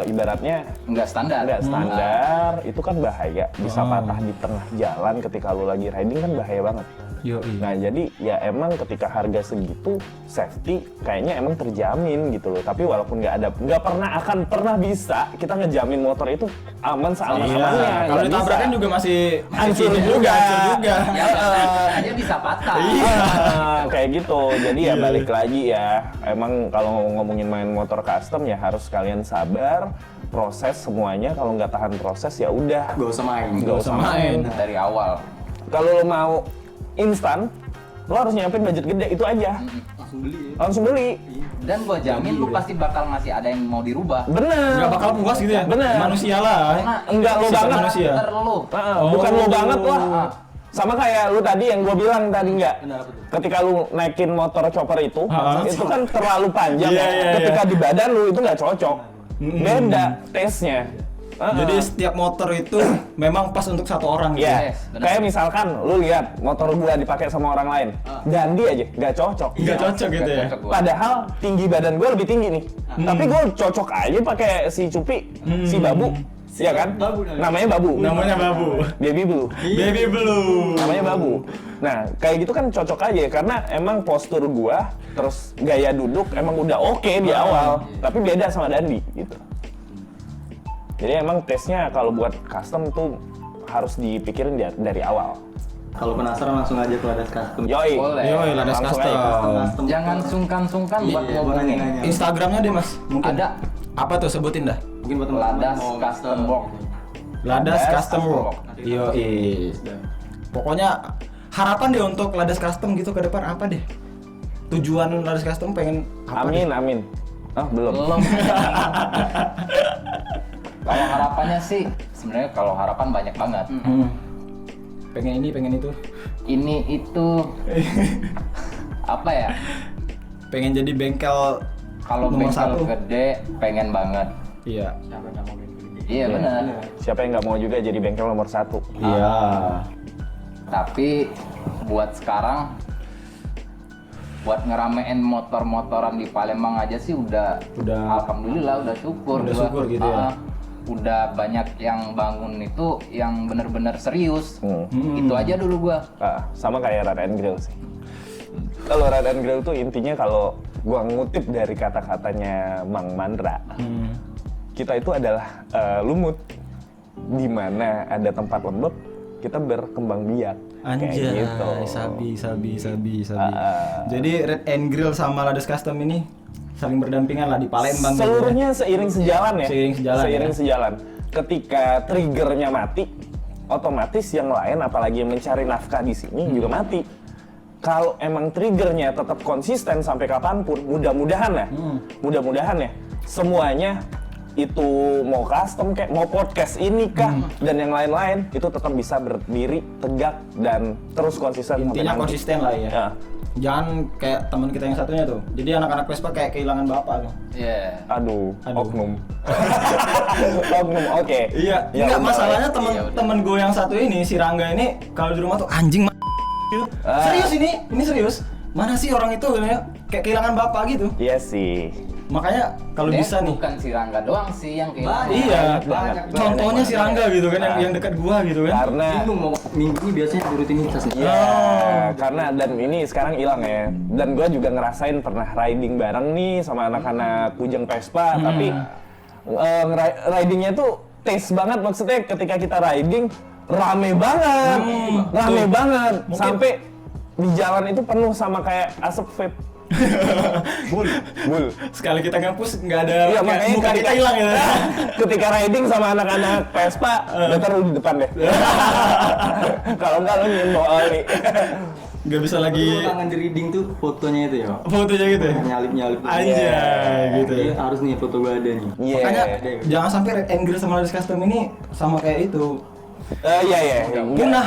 ibaratnya Nggak standar. nggak standar, itu kan bahaya. Bisa patah di tengah jalan ketika lo lagi riding kan bahaya banget. Yoi. Nah jadi ya emang ketika harga segitu safety kayaknya emang terjamin gitu loh. Tapi walaupun nggak pernah bisa kita ngejamin motor itu aman seaman-amannya. Iya. Kalau Nggak ditabrakan bisa. juga masih Hancur ini juga. hancur juga. Ya aja bisa patah. Kayak gitu. Jadi ya balik lagi ya. Emang kalau ngomongin main motor custom ya harus kalian sabar, proses semuanya. Kalau nggak tahan proses ya udah. Gak usah main. Nggak usah main. Dari awal. Kalau lo mau instan, lo harus nyiapin budget gede itu aja. Langsung beli ya. Langsung beli. Dan gua jamin lu pasti bakal masih ada yang mau dirubah. Bener. Nggak bakal puas gitu ya? Bener. Manusia lah. Karena Enggak lo Sifat banget. manusia. Terlalu. Bukan lo banget lah. Sama kayak lu tadi yang gue bilang tadi nggak. Kenapa tuh? Ketika lu naikin motor chopper itu kan terlalu panjang. Iya, iya, Ketika di badan lu itu nggak cocok. Beda taste-nya. Jadi setiap motor itu memang pas untuk satu orang gitu. Ya, Yes, benar. kayak misalkan lu lihat motor gua dipakai sama orang lain, Dandi aja nggak cocok. Nggak cocok gitu ya. Cocok gua. Padahal tinggi badan gua lebih tinggi nih, tapi gua cocok aja pakai si Cupi, si Babu, ya kan? Babu Namanya Babu. Namanya Babu. Baby Blue. Baby Blue. Namanya Babu. Nah, kayak gitu kan cocok aja karena emang postur gua terus gaya duduk emang udah oke di awal, tapi beda sama Dandi gitu. Jadi emang tesnya kalau buat custom tuh harus dipikirin dari awal. Kalau penasaran langsung aja ke Ladas Custom. Yoi. Boleh. Yoi, Ladas Langsung Custom. aja. Custom. Jangan sungkan-sungkan buat Iya, ngomongin. nanya-nanya. Instagramnya deh mas, mungkin. Ada Apa tuh sebutin dah? Mungkin buat teman-teman Ladas mau Custom Work. Ladas Ladas Custom Work. Yoi. Pokoknya harapan deh untuk Ladas Custom gitu ke depan apa deh? Tujuan Ladas Custom pengen apa Amin, deh? amin. Oh, belum. Belum. Kalau harapannya sih, sebenarnya kalau harapan banyak banget. Pengen ini, pengen itu. Ini itu apa ya? Pengen jadi bengkel Kalau nomor bengkel satu. gede, pengen banget. Iya. Siapa yang nggak mau beli? Iya benar. Siapa yang nggak mau juga jadi bengkel nomor 1? Iya. Tapi buat sekarang, buat ngeramein motor-motoran di Palembang aja sih udah alhamdulillah udah syukur. Udah gua. syukur gitu ya. Udah banyak yang bangun itu yang bener-bener serius. Itu aja dulu gua. Sama kayak Rad and Grill sih. Kalau Rad and Grill tuh intinya kalau gua ngutip dari kata-katanya Mang Mandra, kita itu adalah lumut di mana ada tempat lembab kita berkembang biak. Anjay, Kayak gitu. sabi. Jadi Red and Grill sama Ladas Custom ini saling berdampingan lah di Palembang. gitu ya. Seluruhnya seiring sejalan ya. Seiring sejalan ya. Ketika triggernya mati, otomatis yang lain apalagi yang mencari nafkah di sini juga mati. Kalau emang triggernya tetap konsisten sampai kapanpun, mudah-mudahan ya, semuanya itu mau custom kayak mau podcast ini kah dan yang lain-lain itu tetap bisa berdiri tegak dan terus konsisten sampai Intinya nanti. konsisten lah ya. Ya. Jangan kayak teman kita yang satunya tuh. Jadi anak-anak Vespa kayak kehilangan bapak tuh. Iya. Aduh. Aduh. Oknum. Oknum, oke. Iya, Ya enggak udah, masalahnya iya, udah. temen gue yang satu ini, si Rangga ini kalau di rumah tuh anjing gitu. Serius ini serius. Mana sih orang itu kayak kehilangan bapak gitu. Iya sih. Makanya kalau Dan bisa nih. bukan si Rangga doang sih yang kayak Banyak. Iya, banget. contohnya si Rangga gitu kan yang dekat gua gitu kan. Karena Bingung mau minggu ini biasanya di rutinitas nih. ya, karena dan ini sekarang hilang ya. Dan gue juga ngerasain pernah riding bareng nih sama anak-anak Kujang Vespa, tapi ridingnya tuh taste banget, maksudnya ketika kita riding rame banget, sampai di jalan itu penuh sama kayak asap vape. Bul. Sekali kita ngapus nggak ada Iya, makanya muka kita ketika- hilang ya. Ketika riding sama anak-anak Vespa, udah taruh di depan deh. Kalau enggak lo nyium bawa oli. Nggak bisa lagi Lu tangan di reading tuh fotonya itu ya. fotonya gitu ya. Nyalip-nyalip. Anjay, gitu ya. Jadi harus nih foto gua ada nih. Iya. Makanya jangan sampai Red and Grill sama Ladas Custom ini sama kayak itu. Iya.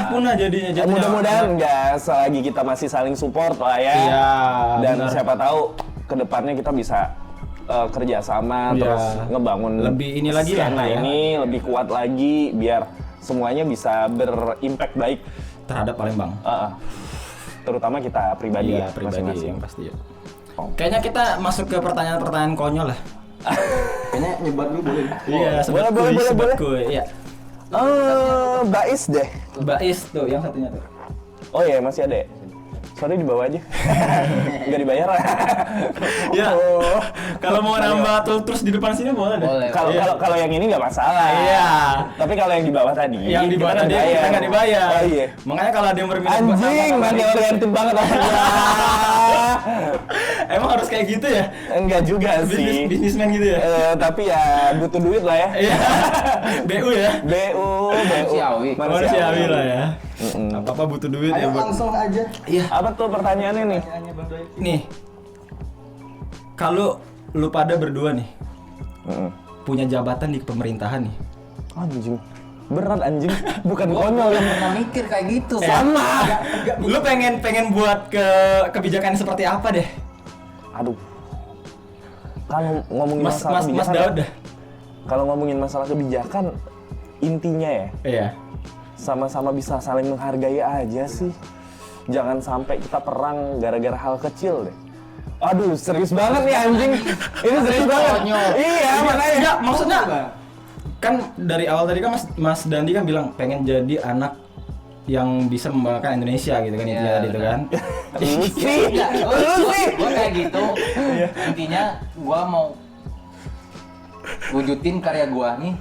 Punah jadinya. Mudah-mudahan enggak selagi kita masih saling support lah ya. Iya, Dan benar. siapa tahu kedepannya kita bisa kerja sama Iya. terus ngebangun Lebih ini lagi lah, skena ya. ini lebih kuat lagi biar semuanya bisa berimpact baik. terhadap Palembang. terutama kita pribadi Iya, ya, pribadi masing-masing. yang pasti ya. Kayaknya kita masuk ke pertanyaan-pertanyaan konyol lah. Kayaknya nyebat dulu boleh. Iya, boleh, boleh, sobat boleh. kuy. Iya. Bais deh. Bais tuh yang satunya tuh. Oh iya, masih ada ya? Sorry, dibawa aja. Nggak dibayar. Ya. Kalau mau nambah terus di depan sini boleh deh. Boleh. Kalau Iya. kalau yang ini nggak masalah. Iya. Tapi kalau yang di bawah tadi, Yang di bawah tadi kita nggak dibayar. Oh iya. Makanya kalau ada yang berminat buat Anjing, nambah, mandi oriented banget orangnya. emang harus kayak gitu ya? Enggak juga sih. Bisnismen gitu ya? Tapi ya butuh duit lah ya. Iya. BU ya? BU. Manusiawi. Manusiawi lah ya. Apa-apa butuh duit ya Ayo buat. langsung aja. Iya. Apa tuh pertanyaannya nih? Pertanyaannya Bang Doi. Nih. Kalau lu pada berdua nih punya jabatan di pemerintahan nih. Anjing. Berat anjing. Bukan konyol yang Pernah mikir kayak gitu. sama. Lu pengen buat kebijakan seperti apa deh? Aduh. Kalau ngomongin Mas masalah kebijakan, Daud dah. kalau ngomongin masalah kebijakan, intinya ya Iya. sama-sama bisa saling menghargai aja sih. Jangan sampai kita perang gara-gara hal kecil deh. Aduh, serius banget nih anjing. Ini serius banget. Konyol. Iya, makanya. Enggak, maksudnya kan dari awal tadi kan Mas Dandi kan bilang pengen jadi anak yang bisa membanggakan Indonesia gitu kan, Iya, intinya gitu kan. Lu sih, Ya, lu sih. gue kayak gitu. Intinya gue mau wujudin karya gue nih.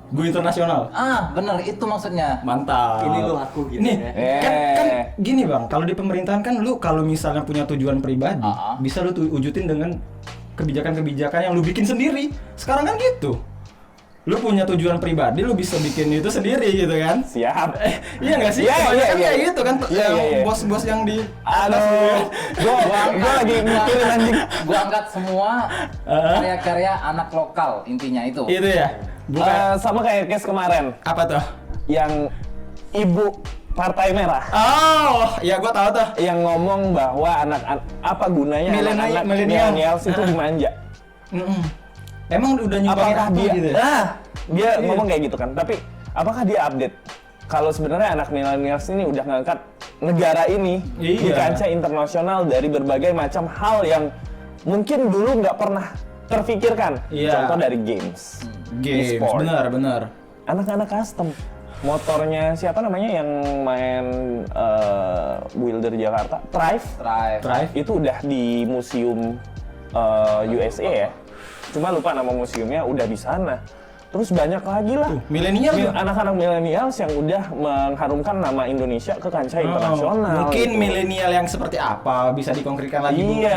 Gue internasional. Bener itu maksudnya. Mantap. Ini lu aku gitu Nih, ya. kan gini Bang, kalau di pemerintahan kan lu kalau misalnya punya tujuan pribadi, bisa lu wujudin dengan kebijakan-kebijakan yang lu bikin sendiri. Sekarang kan gitu. Lu punya tujuan pribadi, lu bisa bikin itu sendiri gitu kan. Siap. Iya nggak sih? Iya, Kebanyakan iya, kayak iya. gitu kan, Iya, yang iya, iya. bos-bos yang di Aduh, gua lagi mikirin anjing. Gue angkat semua karya-karya anak lokal intinya itu. itu ya. Bukan Sama kayak case kemarin apa tuh? yang ibu Partai Merah Oh, ya gua tahu tuh. yang ngomong bahwa apa gunanya anak-anak millennials itu dimanja. Emang udah nyumbangin Apakah apa dia gitu ya? dia ngomong kayak gitu kan, tapi apakah dia update kalau sebenarnya anak millennials ini udah ngangkat negara ini di Iya. kancah internasional dari berbagai macam hal yang mungkin dulu nggak pernah terfikirkan. Iya. Contoh dari games, Games, e-sport. benar. Anak-anak custom. Motornya siapa namanya yang main Wilder Jakarta? Drive. Drive. Itu udah di museum USA ya. Cuma lupa nama museumnya, udah di sana. Terus banyak lagi lah. Milenial tuh. Anak-anak milenials yang udah mengharumkan nama Indonesia ke kancah internasional. Mungkin gitu. milenial yang seperti apa bisa dikonkretkan lagi Iya.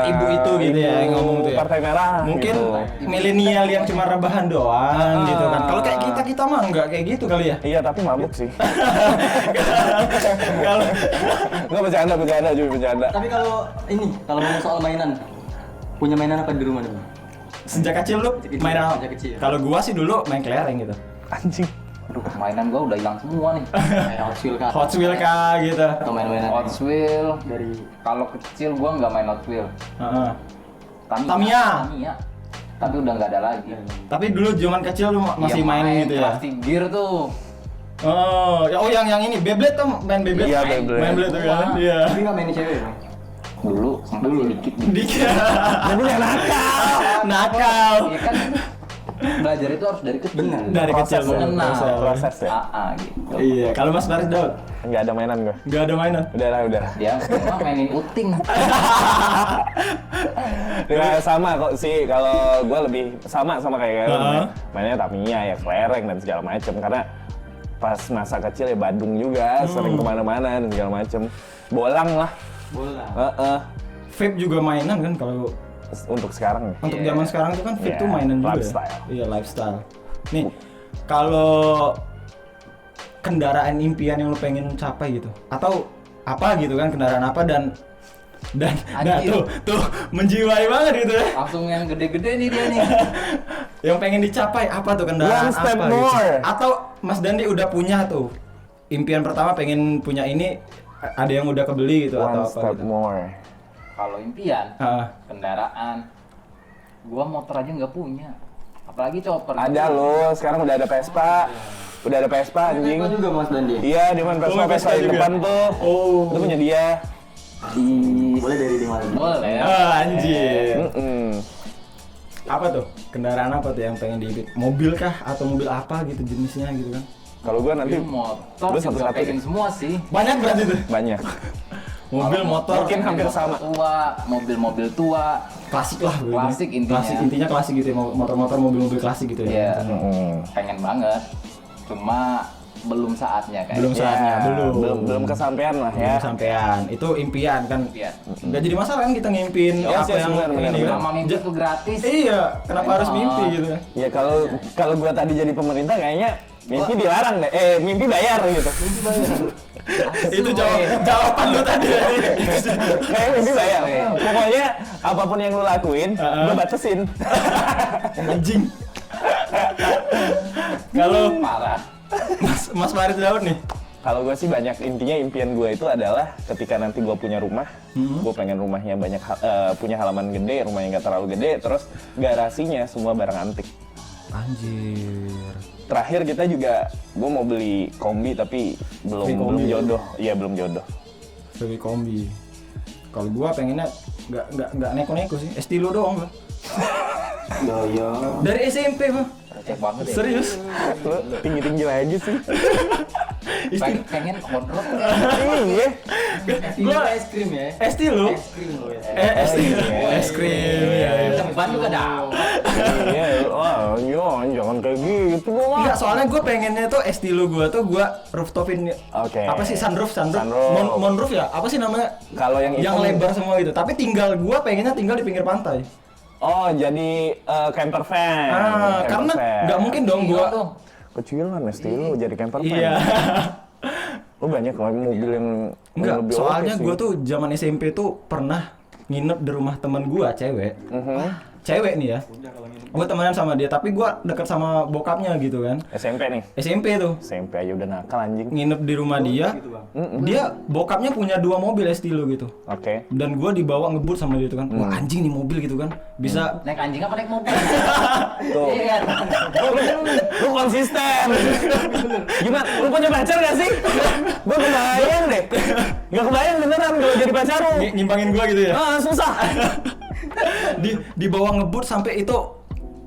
ibu itu gitu ya yang ngomong tuh ya. Partai Merah. Mungkin gitu. milenial yang cuma rebahan doang gitu kan. Kalau kayak kita mah enggak kayak gitu kali ya. Iya, tapi mabuk sih. Kalau Nggak bercanda, cuma bercanda. Tapi kalau ngomong soal mainan, punya mainan apa di rumah nih? Bang? sejak kecil lu Sejak kecil, main apa? sejak kecil. Kalau gua sih dulu main kelereng gitu. Anjing. Aduh, mainan gue udah hilang semua nih. Kayak Hot Wheels kah? Hot Wheels kah gitu. Atau main-mainan Hot Wheels. dari Kalau kecil gue nggak main Hot Wheels. Heeh. Tamiya. Tapi udah nggak ada lagi. Tapi dulu zaman kecil lu masih Iya, main gitu ya. Plastic Gear tuh. Oh, yang ini Beyblade tuh main Beyblade. Iya, Beyblade. Main Beyblade tuh kan. Iya. tapi nggak mainin cewek Bang? Dulu sempat sih dikit. Dikit. Jadi nggak nakal. Nakal. Iya kan belajar itu harus dari kecil. Bener. Dari kecil mengenal. Proses ya. Gitu. Iya, kalau Mas Faris Daud Nggak ada mainan gue. nggak ada mainan. Udah. Dia cuma mainin uting. Ya sama kok sih, kalau gue lebih sama kayak Heeh. mainnya Tamiya ya, kelereng dan segala macem. Karena pas masa kecil ya Badung juga, sering kemana-mana dan segala macem. Bolang lah. Bola. Vape juga mainan kan kalau Untuk sekarang nih. untuk Iya. zaman sekarang tuh kan vape Iya, tuh mainan juga. lifestyle. Iya, lifestyle. Nih, kalau kendaraan impian yang lu pengen capai gitu atau apa gitu kan, kendaraan apa dan nah Anjir. tuh menjiwai banget gitu ya. Langsung yang gede-gede nih dia nih. Yang pengen dicapai apa tuh, kendaraan One step apa more. gitu. Atau Mas Dandi udah punya tuh impian pertama pengen punya ini, ada yang udah kebeli gitu One atau apa step gitu. more. Kalau impian, Heeh. kendaraan, gua motor aja nggak punya. Apalagi chopper. Ada loh, sekarang udah ada Vespa. Udah ada Vespa anjing. Vespa juga Mas Dandi. Iya, di mana Vespa Vespa yang juga. depan tuh. Oh. Itu punya dia. Boleh dari di mana? Boleh. Anjir. Mm-mm. Apa tuh? Kendaraan apa tuh yang pengen diimpiin? Mobil kah atau mobil apa gitu jenisnya gitu kan? Kalau gua nanti Motor Lu juga satu-satu pengen deh. semua sih. Banyak berarti tuh. banyak. Mobil, motor, mungkin hampir sama. Tua, mobil-mobil tua. klasik lah. gitu. Klasik intinya. Klasik intinya klasik gitu ya, motor-motor, mobil-mobil klasik gitu ya. Iya. Mm. Pengen banget. Cuma belum saatnya kayaknya. Belum saatnya, Ya, belum. belum kesampaian lah ya. Belum sampean. Itu impian kan. Iya. Nggak jadi masalah kan kita ngimpin Yes, apa yes, yang benar, benar, ini kan. Sama mimpi itu gratis. Iya, kenapa harus mimpi gitu kan? Ya kalau gua tadi jadi pemerintah kayaknya mimpi dilarang deh. Mimpi bayar gitu. Itu jawaban lu tadi. Kayak mimpi bayar. Pokoknya apapun yang lu lakuin, gua batasin. Anjing. Kalau Parah. Mas Farid Daud nih. Kalau gue sih banyak, intinya impian gue itu adalah ketika nanti gue punya rumah, gue pengen rumahnya banyak punya halaman gede, rumahnya nggak terlalu gede, terus garasinya semua barang antik. Anjir. Terakhir kita juga, gue mau beli kombi tapi belum jodoh, iya belum jodoh. Beli kombi. Kalau gua pengennya nggak neko-neko sih, estilo doang gua. Iya. Dari SMP mah. Cek banget ya. Serius. Lu tinggi-tinggi lagi sih. Pengen kontrol. Iya. Gua es krim ya. estilo. Es krim loh ya. Estilo. Es krim. Iya, iya. Ceban juga dah. Iya, wah, jangan kayak gitu gua. Enggak, soalnya gue pengennya tuh estilo gue tuh gue rooftopin. Oke. Apa sih sunroof? Sunroof. Monroof ya? Apa sih namanya? Kalau yang itu- lebar semua itu. Tapi tinggal gue pengennya tinggal di pinggir pantai. Oh, jadi camper van. Camper Karena van. nggak mungkin dong gue. Kecilan mesti lu jadi camper van. Iya. Lu banyak lah mobil yang Enggak, lebih soalnya oke sih. gue tuh zaman SMP tuh pernah nginep di rumah teman gue cewek. Cewek nih ya. Gue temenan sama dia, tapi gue deket sama bokapnya gitu kan. SMP nih. SMP tuh. SMP aja udah nakal anjing. Nginep di rumah dia. Dia bokapnya punya 2 mobil estilo gitu. Oke. Dan gue dibawa ngebut sama dia tuh kan. Wah anjing nih mobil gitu kan. Bisa Naik anjing apa naik mobil? Tuh. Iya. Lu konsisten. Gimana? Lu punya pacar gak sih? Gua kebayang deh. Gak kebayang beneran kalau jadi pacar lu. ngimbangin gue gitu ya. Susah. Dibawa ngebut sampai itu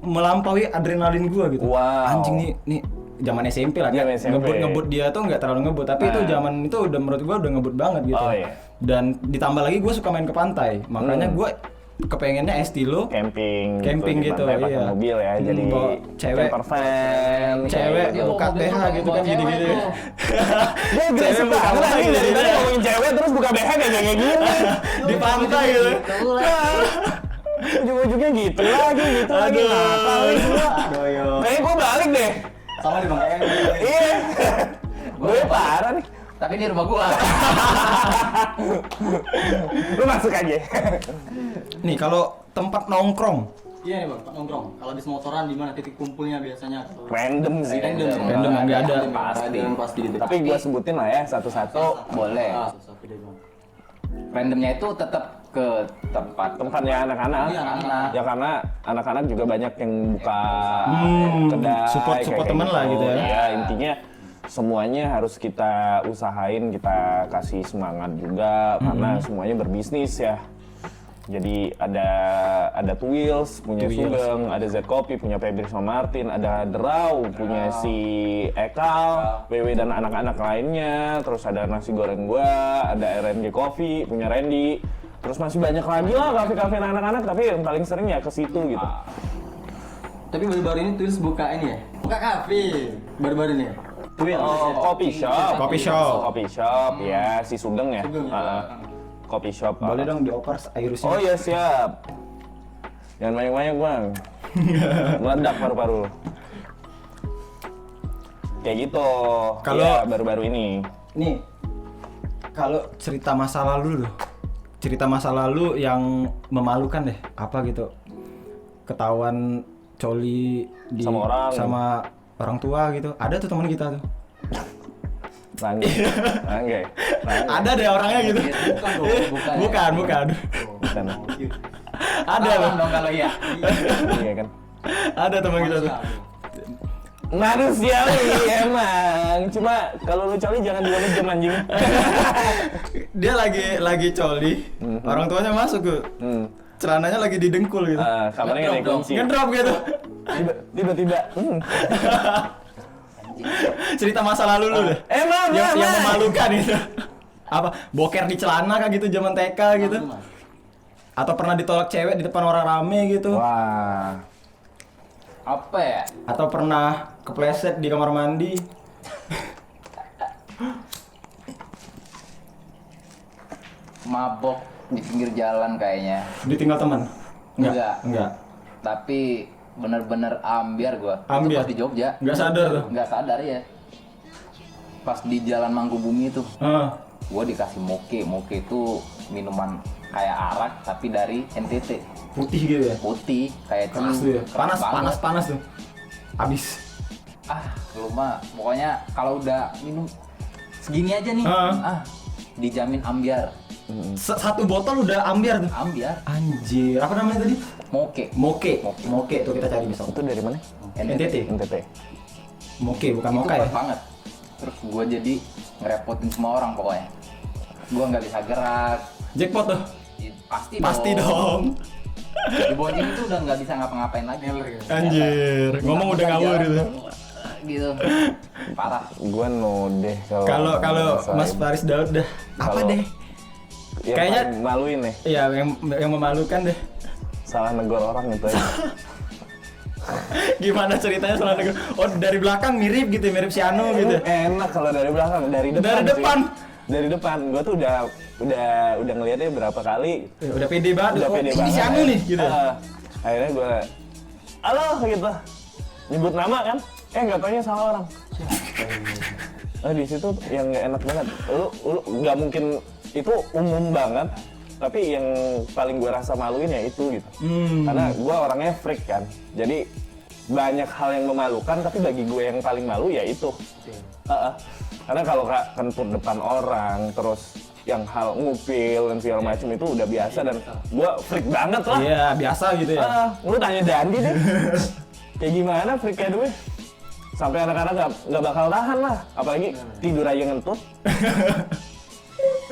melampaui adrenalin gue gitu. Wow. Anjing nih zaman SMP lah kan. Zaman SMP. Ngebut dia tuh nggak terlalu ngebut, tapi itu zaman itu udah menurut gue udah ngebut banget gitu. Oh, iya. Dan ditambah lagi gue suka main ke pantai, makanya gue kepengennya estilo Camping Camping di gitu, pantai pakai iya. mobil ya. Jadi Bawa cewek. camper van. cewek Dia buka bawa mobil BH tuh, gitu bawa kan cewek gini-gini. tuh. Dia agresif buka banget BH lagi gitu dari tadi ya. ngomongin cewek terus buka BH kayak gini. Di pantai gitu. Ujung-ujungnya gitu lagi lagi Aduh. nakal nih semua. Doyo. Kayaknya gua balik deh. Sama di Bang Eng. Iya. Gue parah nih. Tapi ini rumah gua. Lu masuk aja. Nih kalau tempat nongkrong Iya nih Bang, Pak nongkrong. Kalau habis motoran di mana titik kumpulnya biasanya? Random sih. Random, nggak ada. Pasti. Pasti gitu. Tapi gua sebutin lah ya satu-satu. Boleh. Satu deh Bang. Randomnya itu tetap ke tempat Tempatnya anak-anak. Iya, anak-anak. Ya karena anak-anak juga banyak yang buka kedai. support kayak temen lah gitu ya. Iya, intinya semuanya harus kita usahain, kita kasih semangat juga karena semuanya berbisnis ya. Jadi ada Two Wheels punya Sugeng, ada Z Coffee punya Febri sama Martin, ada Derau punya si Ekal, WW dan anak-anak lainnya, terus ada Nasi Goreng gua, ada RNG Coffee punya Randy, terus masih banyak lagi lah kafe-kafe anak-anak, tapi yang paling sering ya ke situ gitu. Tapi baru-baru ini tulis buka ini ya? Buka kafe. Baru-baru ini ya? Oh, coffee shop. Coffee shop. Coffee shop ya, si Sugeng ya. Sugeng ya. Coffee shop. boleh dong dioper airusnya. Oh iya siap. Jangan banyak-banyak bang. Meledak paru-paru. Kayak gitu. Kalau- Ya, baru-baru ini. Nih, kalau cerita masa lalu loh, cerita masa lalu yang memalukan deh, apa gitu, ketahuan coli sama orang tua gitu, ada tuh teman kita tuh, Rangga. Rangga. ada deh orangnya gitu, Bukan dong, bukan. bukan, Bukan. ada loh, Dong kalau iya. Iya kan. ada teman kita tuh, Manusiawi emang. Cuma kalau lu coli jangan 2 jam anjing. Dia lagi coli, orang tuanya masuk ke celananya lagi didengkul gitu. Kamarnya nggak dikunci. Ngedrop gitu. Tiba-tiba. Cerita masa lalu lu deh. Emang yang memalukan itu. Apa? Boker di celana kayak gitu zaman TK gitu. Atau pernah ditolak cewek di depan orang rame gitu. Wah. Apa ya? Atau pernah kepleset di kamar mandi. Mabok di pinggir jalan kayaknya. Ditinggal teman? Enggak. Tapi bener-bener ambiar gua. Itu Ambiar? pas di Jogja. Nggak sadar tuh? Nggak sadar ya. Pas di Jalan Mangkubumi itu, gua dikasih moke. Moke itu minuman kayak arak tapi dari NTT. Putih gitu ya? Putih kayak Keras tuh ya? Panas tuh. Abis. Lu mah pokoknya kalau udah minum segini aja nih, dijamin ambiar. Satu botol udah ambiar tuh? Ambiar. Anjir, apa namanya tadi? Moke. Moke tuh kita cari besok. Itu dari mana? NTT? NTT. Moke, bukan Itu moka ya? kuat banget. Terus gua jadi ngerepotin semua orang pokoknya. Gua nggak bisa gerak. Jackpot tuh? Pasti dong. dong. Di bojeng itu udah nggak bisa ngapa-ngapain lagi. Anjir, ngomong udah ngawur gitu. Gitu. Parah. Gua no deh Kalau Mas Faris Daud dah apa Kalau- deh? ya, kayaknya paling maluin nih. Iya, yang memalukan deh. Salah negor orang itu aja. Gimana ceritanya soal negara? Oh, dari belakang mirip gitu, mirip si Anu gitu. Enak kalau dari belakang, dari depan. Dari sih. depan. Dari depan. Gua tuh udah ngeliatnya berapa kali. Udah pede banget. Udah Oh, pede ini si banget. Anu nih gitu. Akhirnya gua halo gitu. Nyebut nama kan? Nggak taunya salah orang. Di situ yang nggak enak banget. Lu nggak mungkin itu umum banget. Tapi yang paling gue rasa maluin ya itu gitu. Karena gue orangnya freak kan. Jadi banyak hal yang memalukan, tapi bagi gue yang paling malu ya itu. Karena kalau kentut depan orang, terus yang hal ngupil dan segala macam itu udah biasa dan gue freak banget lah. Iya, biasa gitu ya. Lu tanya Dandi deh. Kayak gimana freak kayak gue? Sampai anak-anak nggak bakal tahan lah. Apalagi tidur aja ngentut.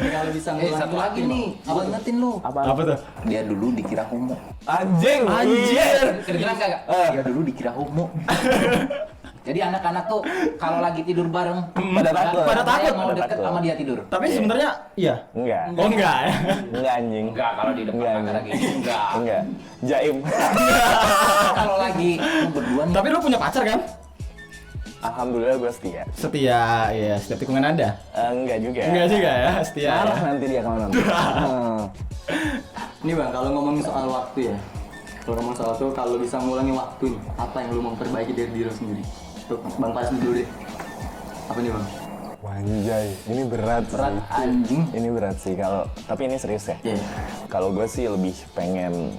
Kalau bisa ngulang Satu lagi nih, gua ingetin lu. Apa tuh? Dia dulu dikira homo. Anjing. Kedengeran kagak? Dia dulu dikira homo. Jadi anak-anak tuh kalau lagi tidur bareng Pada takut. Pada takut. mau Pada deket takut. sama dia tidur. Tapi sebenarnya iya. Enggak. Oh enggak ya? Enggak anjing. Enggak, kalau di depan Enggak, kamera enggak. gini enggak. Enggak. Jaim. Kalau lagi lu berdua nih, Tapi lu punya pacar kan? Alhamdulillah gue setia. Setia, ya setiap tikungan ada. Enggak juga. Enggak juga ya, setia. Marah Ya. nanti dia kemana. Ini bang, kalau ngomongin soal waktu ya, kalau ngomong soal waktu, kalau bisa ngulangi waktu nih, apa yang lu memperbaiki dari diri lu sendiri? Tuh, bang Faris dulu deh. Apa nih bang? Wanjay, ini berat. berat sih. anjing. Ini berat sih kalau, tapi ini serius ya. Iya. Kalau gue sih lebih pengen,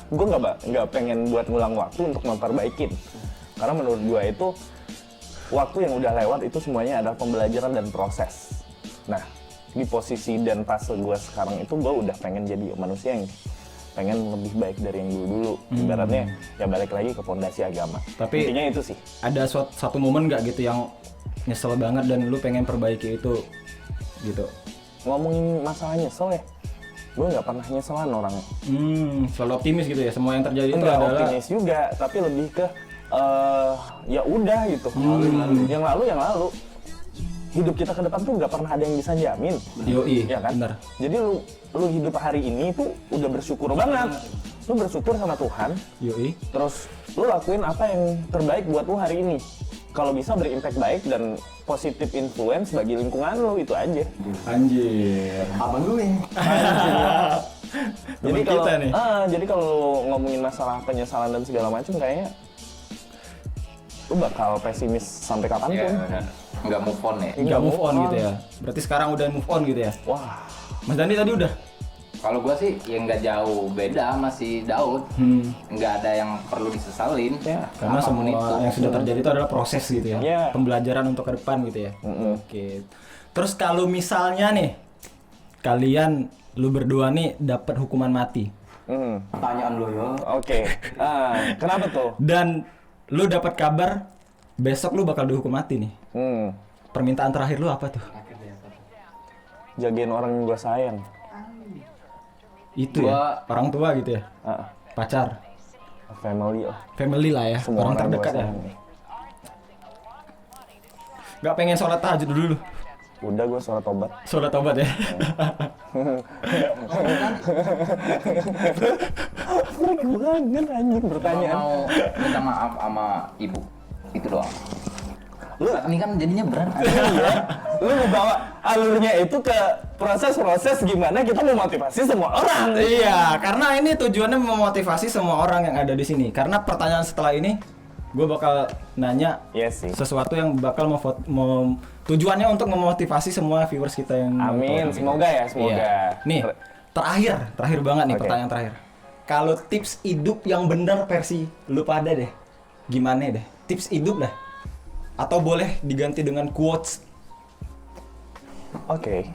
gue nggak pengen buat ngulang waktu untuk memperbaikin. Karena menurut gue itu waktu yang udah lewat itu semuanya adalah pembelajaran dan proses. Nah, di posisi dan fase gue sekarang itu gue udah pengen jadi manusia yang pengen lebih baik dari yang dulu. Ibaratnya ya balik lagi ke fondasi agama. Tapi- intinya itu sih. Ada satu momen nggak gitu yang nyesel banget dan lu pengen perbaiki itu gitu? Ngomongin masalah nyesel ya, gue nggak pernah nyeselan orangnya. Selalu optimis gitu ya, semua yang terjadi itu Enggak adalah optimis juga, tapi lebih ke ya udah gitu. Yang lalu. Hidup kita ke depan tuh nggak pernah ada yang bisa jamin. yoi, Ya kan? bener. Jadi lu hidup hari ini tuh udah bersyukur banget. Lu bersyukur sama Tuhan, Yoi. terus lu lakuin apa yang terbaik buat lu hari ini. Kalau bisa berimpact baik dan positif influence bagi lingkungan lu, itu aja. Anjir. Abang gue nih. Temen kita nih. Jadi kalau lu ngomongin masalah penyesalan dan segala macam kayaknya lu bakal pesimis sampai kapanpun. Iya, nggak move on ya. Nggak move on gitu ya. Berarti sekarang udah move on gitu ya. Wah, Mas Dandi tadi udah. Kalau gua sih ya nggak jauh beda masih Daud. Nggak ada yang perlu disesalin. Ya, Karena apapun semua yang sudah terjadi itu adalah proses gitu ya. Ya. Pembelajaran untuk ke depan gitu ya. Oke. Terus kalau misalnya nih kalian lu berdua nih dapat hukuman mati Pertanyaan lo ya. Oke. Kenapa tuh? dan lu dapat kabar besok lu bakal dihukum mati nih. Permintaan terakhir lu apa tuh? Jagain orang yang gue sayang. Itu ya, orang tua gitu ya, pacar, Family lah. lah ya, Semua orang orang terdekat gua ya. sayang. Gak pengen sholat tahajud dulu, Udah gue sholat tobat. sholat tobat ya. Gue anjing Gua pertanyaan. mau minta maaf sama ibu. Itu doang. Ini kan jadinya berat. Iya. Lu bawa alurnya itu ke proses-proses gimana kita memotivasi semua orang. Iya, karena ini tujuannya memotivasi semua orang yang ada di sini. Karena pertanyaan setelah ini, gue bakal nanya Yes sih. sesuatu yang bakal tujuannya untuk memotivasi semua viewers kita yang Amin, nonton. semoga ya, semoga. Iya. Nih, terakhir banget nih Oke. pertanyaan terakhir. Kalau tips hidup yang benar versi lu pada deh, gimana deh? Tips hidup dah. Atau boleh diganti dengan quotes. Oke.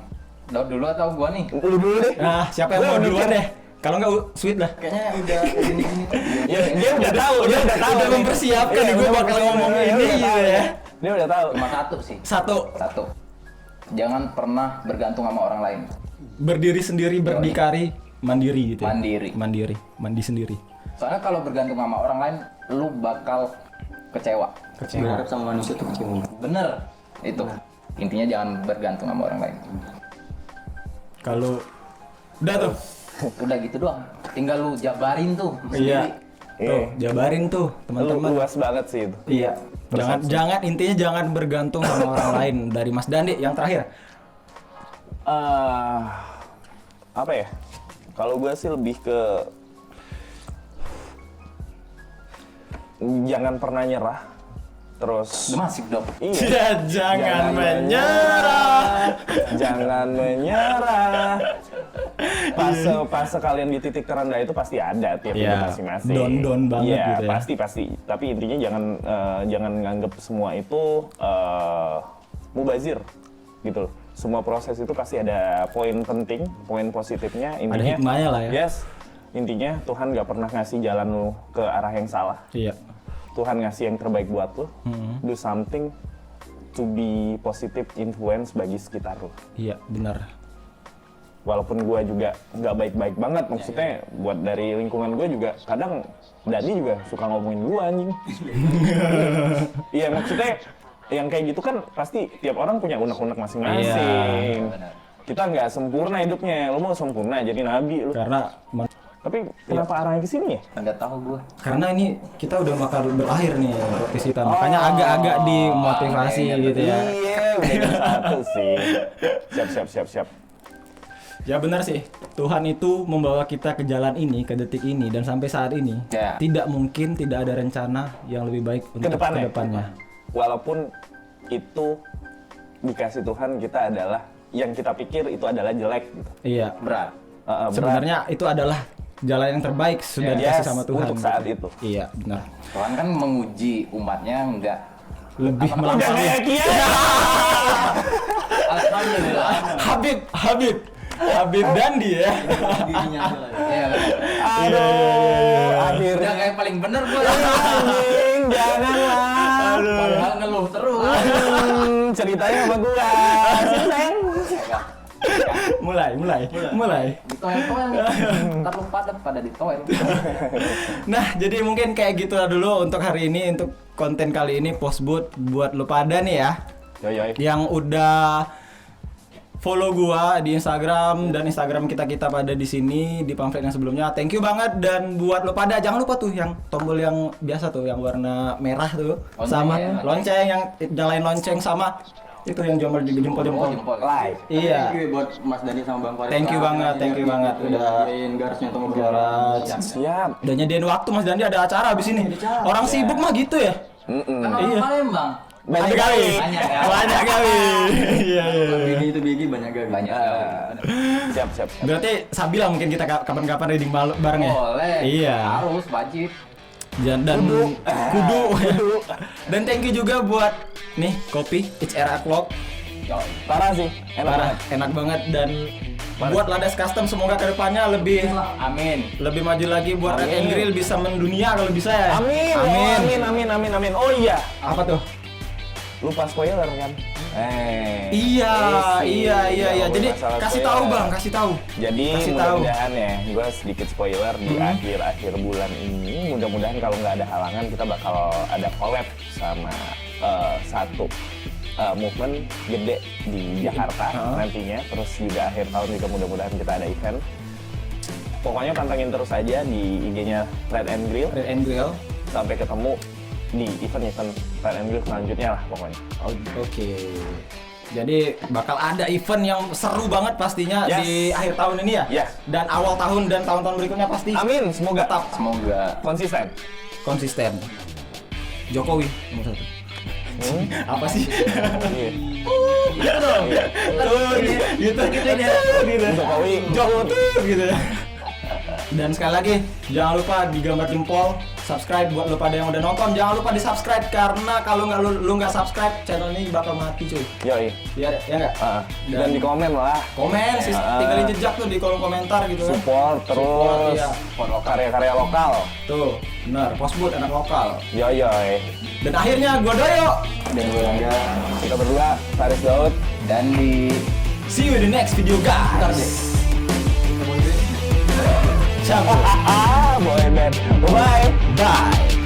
Daud dulu atau gua nih? Lu dulu deh. Nah, siapa yang mau duluan deh? Kalau nggak sweet lah. Kayaknya udah gini-gini. Ya, dia udah tahu, dia udah tahu. Udah nih. mempersiapkan nih, gue udah bakal mempersiapkan. ngomong Dia ini udah gitu tahu, ya. Dia udah tahu. Cuma satu sih. Satu, Jangan pernah bergantung sama orang lain. berdiri sendiri, berdikari, mandiri gitu ya. Mandi sendiri. Soalnya kalau bergantung sama orang lain, lu bakal kecewa. Berharap sama manusia tuh kecewa. Bener. Itu. Intinya jangan bergantung sama orang lain. Kalau udah tuh. Udah gitu doang. Tinggal lu jabarin tuh. Iya. Tuh, jabarin tuh, Lu teman-teman. luas banget sih itu. Iya. Jangan intinya jangan bergantung sama orang lain. Dari Mas Dandi yang terakhir. Apa ya? Kalau gue sih lebih ke jangan pernah nyerah. Terus Masih dong. iya. Jangan menyerah. Jangan menyerah. Fase kalian di titik terendah itu pasti ada tiap Iya, hidup masing-masing. down banget Iya, gitu ya. pasti. Tapi intinya jangan nganggep semua itu mubazir gitu loh. Semua proses itu pasti ada poin penting, poin positifnya. Ada Intinya, hikmahnya lah ya. Yes. Intinya Tuhan nggak pernah ngasih jalan lu ke arah yang salah. Iya. Tuhan ngasih yang terbaik buat lu. Do something to be positive influence bagi sekitar lu. Iya, benar. Walaupun gue juga nggak baik-baik banget, maksudnya buat dari lingkungan gue juga kadang Dani juga suka ngomongin gue anjing. Iya maksudnya yang kayak gitu kan pasti tiap orang punya unek-unek masing-masing. Kita nggak sempurna hidupnya, lo mau sempurna jadi nabi lu. Karena Tapi kenapa arahnya ke sini ya? Nggak tahu gua. karena ini kita udah bakal berakhir nih podcast kita, makanya agak-agak dimotivasi gitu ya. Iya, udah jam 1 sih. Siap. Ya benar sih, Tuhan itu membawa kita ke jalan ini, ke detik ini, dan sampai saat ini Ya. tidak mungkin tidak ada rencana yang lebih baik untuk kedepannya. Walaupun itu dikasih Tuhan kita adalah yang kita pikir itu adalah jelek gitu. Iya, Berat. Berat. sebenarnya itu adalah jalan yang terbaik sudah Yes, dikasih sama Tuhan. untuk saat itu. Iya, benar. Tuhan kan menguji umatnya enggak. Lebih Udah melampaui. kayak Kia. Alhamdulillah. Habib Dandi ya. Dirinya aja lah. Iya. Aduh, akhirnya. Udah kayak paling bener gua. Anjing, janganlah. Padahal ngeluh terus. Ceritanya sama gua. Sini sayang. mulai. Ditoel-toel. Ntar lu pada ditoel. Nah, jadi mungkin kayak gitu lah dulu untuk hari ini, untuk konten kali ini Postboot buat lu pada nih ya. Yoi. Yang udah follow gua di Instagram dan Instagram kita pada di sini di pamflet yang sebelumnya. Thank you banget, dan buat lo pada jangan lupa tuh yang tombol yang biasa tuh yang warna merah tuh Lonceng sama ya. lonceng, yang nyalain lonceng sama itu yang jempol Jempol. Like. Iya. Thank you buat Mas Dani sama Bang Farid. Thank you banget udah nyediain garisnya untuk Garas. Siap. Udah nyediain waktu Mas Dandi, ada acara abis ini. Orang sibuk mah gitu ya. Kan orang Palembang. Banyak kali. Banyak kali. Iya. Bigi itu Bigi banyak garis. Banyak. Siap. Berarti Sabila mungkin kita kapan-kapan reading bareng ya. Boleh. Iya. Harus wajib. Dan kudu. Dan thank you juga buat nih kopi HRA Clock. Parah sih. Enak banget, dan buat Ladas Custom semoga kedepannya lebih Amin. maju lagi, buat Red and Grill bisa mendunia kalau bisa ya. Amin. Oh iya. Apa tuh? lupa spoiler kan? Iya. Ngomongin Jadi masalah kasih spoiler. tahu Bang, kasih tahu. Jadi Kasih tahu. mudah-mudahan ya, gue sedikit spoiler di akhir-akhir bulan ini. Mudah-mudahan kalau nggak ada halangan kita bakal ada collab sama satu movement gede di Jakarta nantinya. Terus juga akhir tahun juga mudah-mudahan kita ada event. Pokoknya pantengin terus aja di IG-nya Red and Grill. Red and Grill. Sampai ketemu di event-event Red and Grill selanjutnya lah pokoknya. Oke. Jadi bakal ada event yang seru banget pastinya Yes. di akhir tahun ini ya. Yes. Dan awal tahun dan tahun-tahun berikutnya pasti Amin, semoga tetap Semoga konsisten. konsisten. Jokowi nomor 1. Apa sih? Iya. Gitu dong. Iya. Gitu ya. Gitu. Jokowi Gitu. Dan sekali lagi jangan lupa digambar jempol, subscribe buat lu pada yang udah nonton. Jangan lupa di subscribe karena kalau nggak lu nggak subscribe channel ini bakal mati cuy. Yoi. Biar ya nggak? Dan di komen lah. Komen sih, tinggalin jejak tuh di kolom komentar gitu kan. Support terus iya. karya-karya lokal. Tuh, benar. Postboot anak lokal. Yoi. Dan akhirnya gua Doyo. Dan gue Angga. Kita berdua, Faris Daud. dan di See you in the next video guys. Ciao. Boy band. Bye. Bye.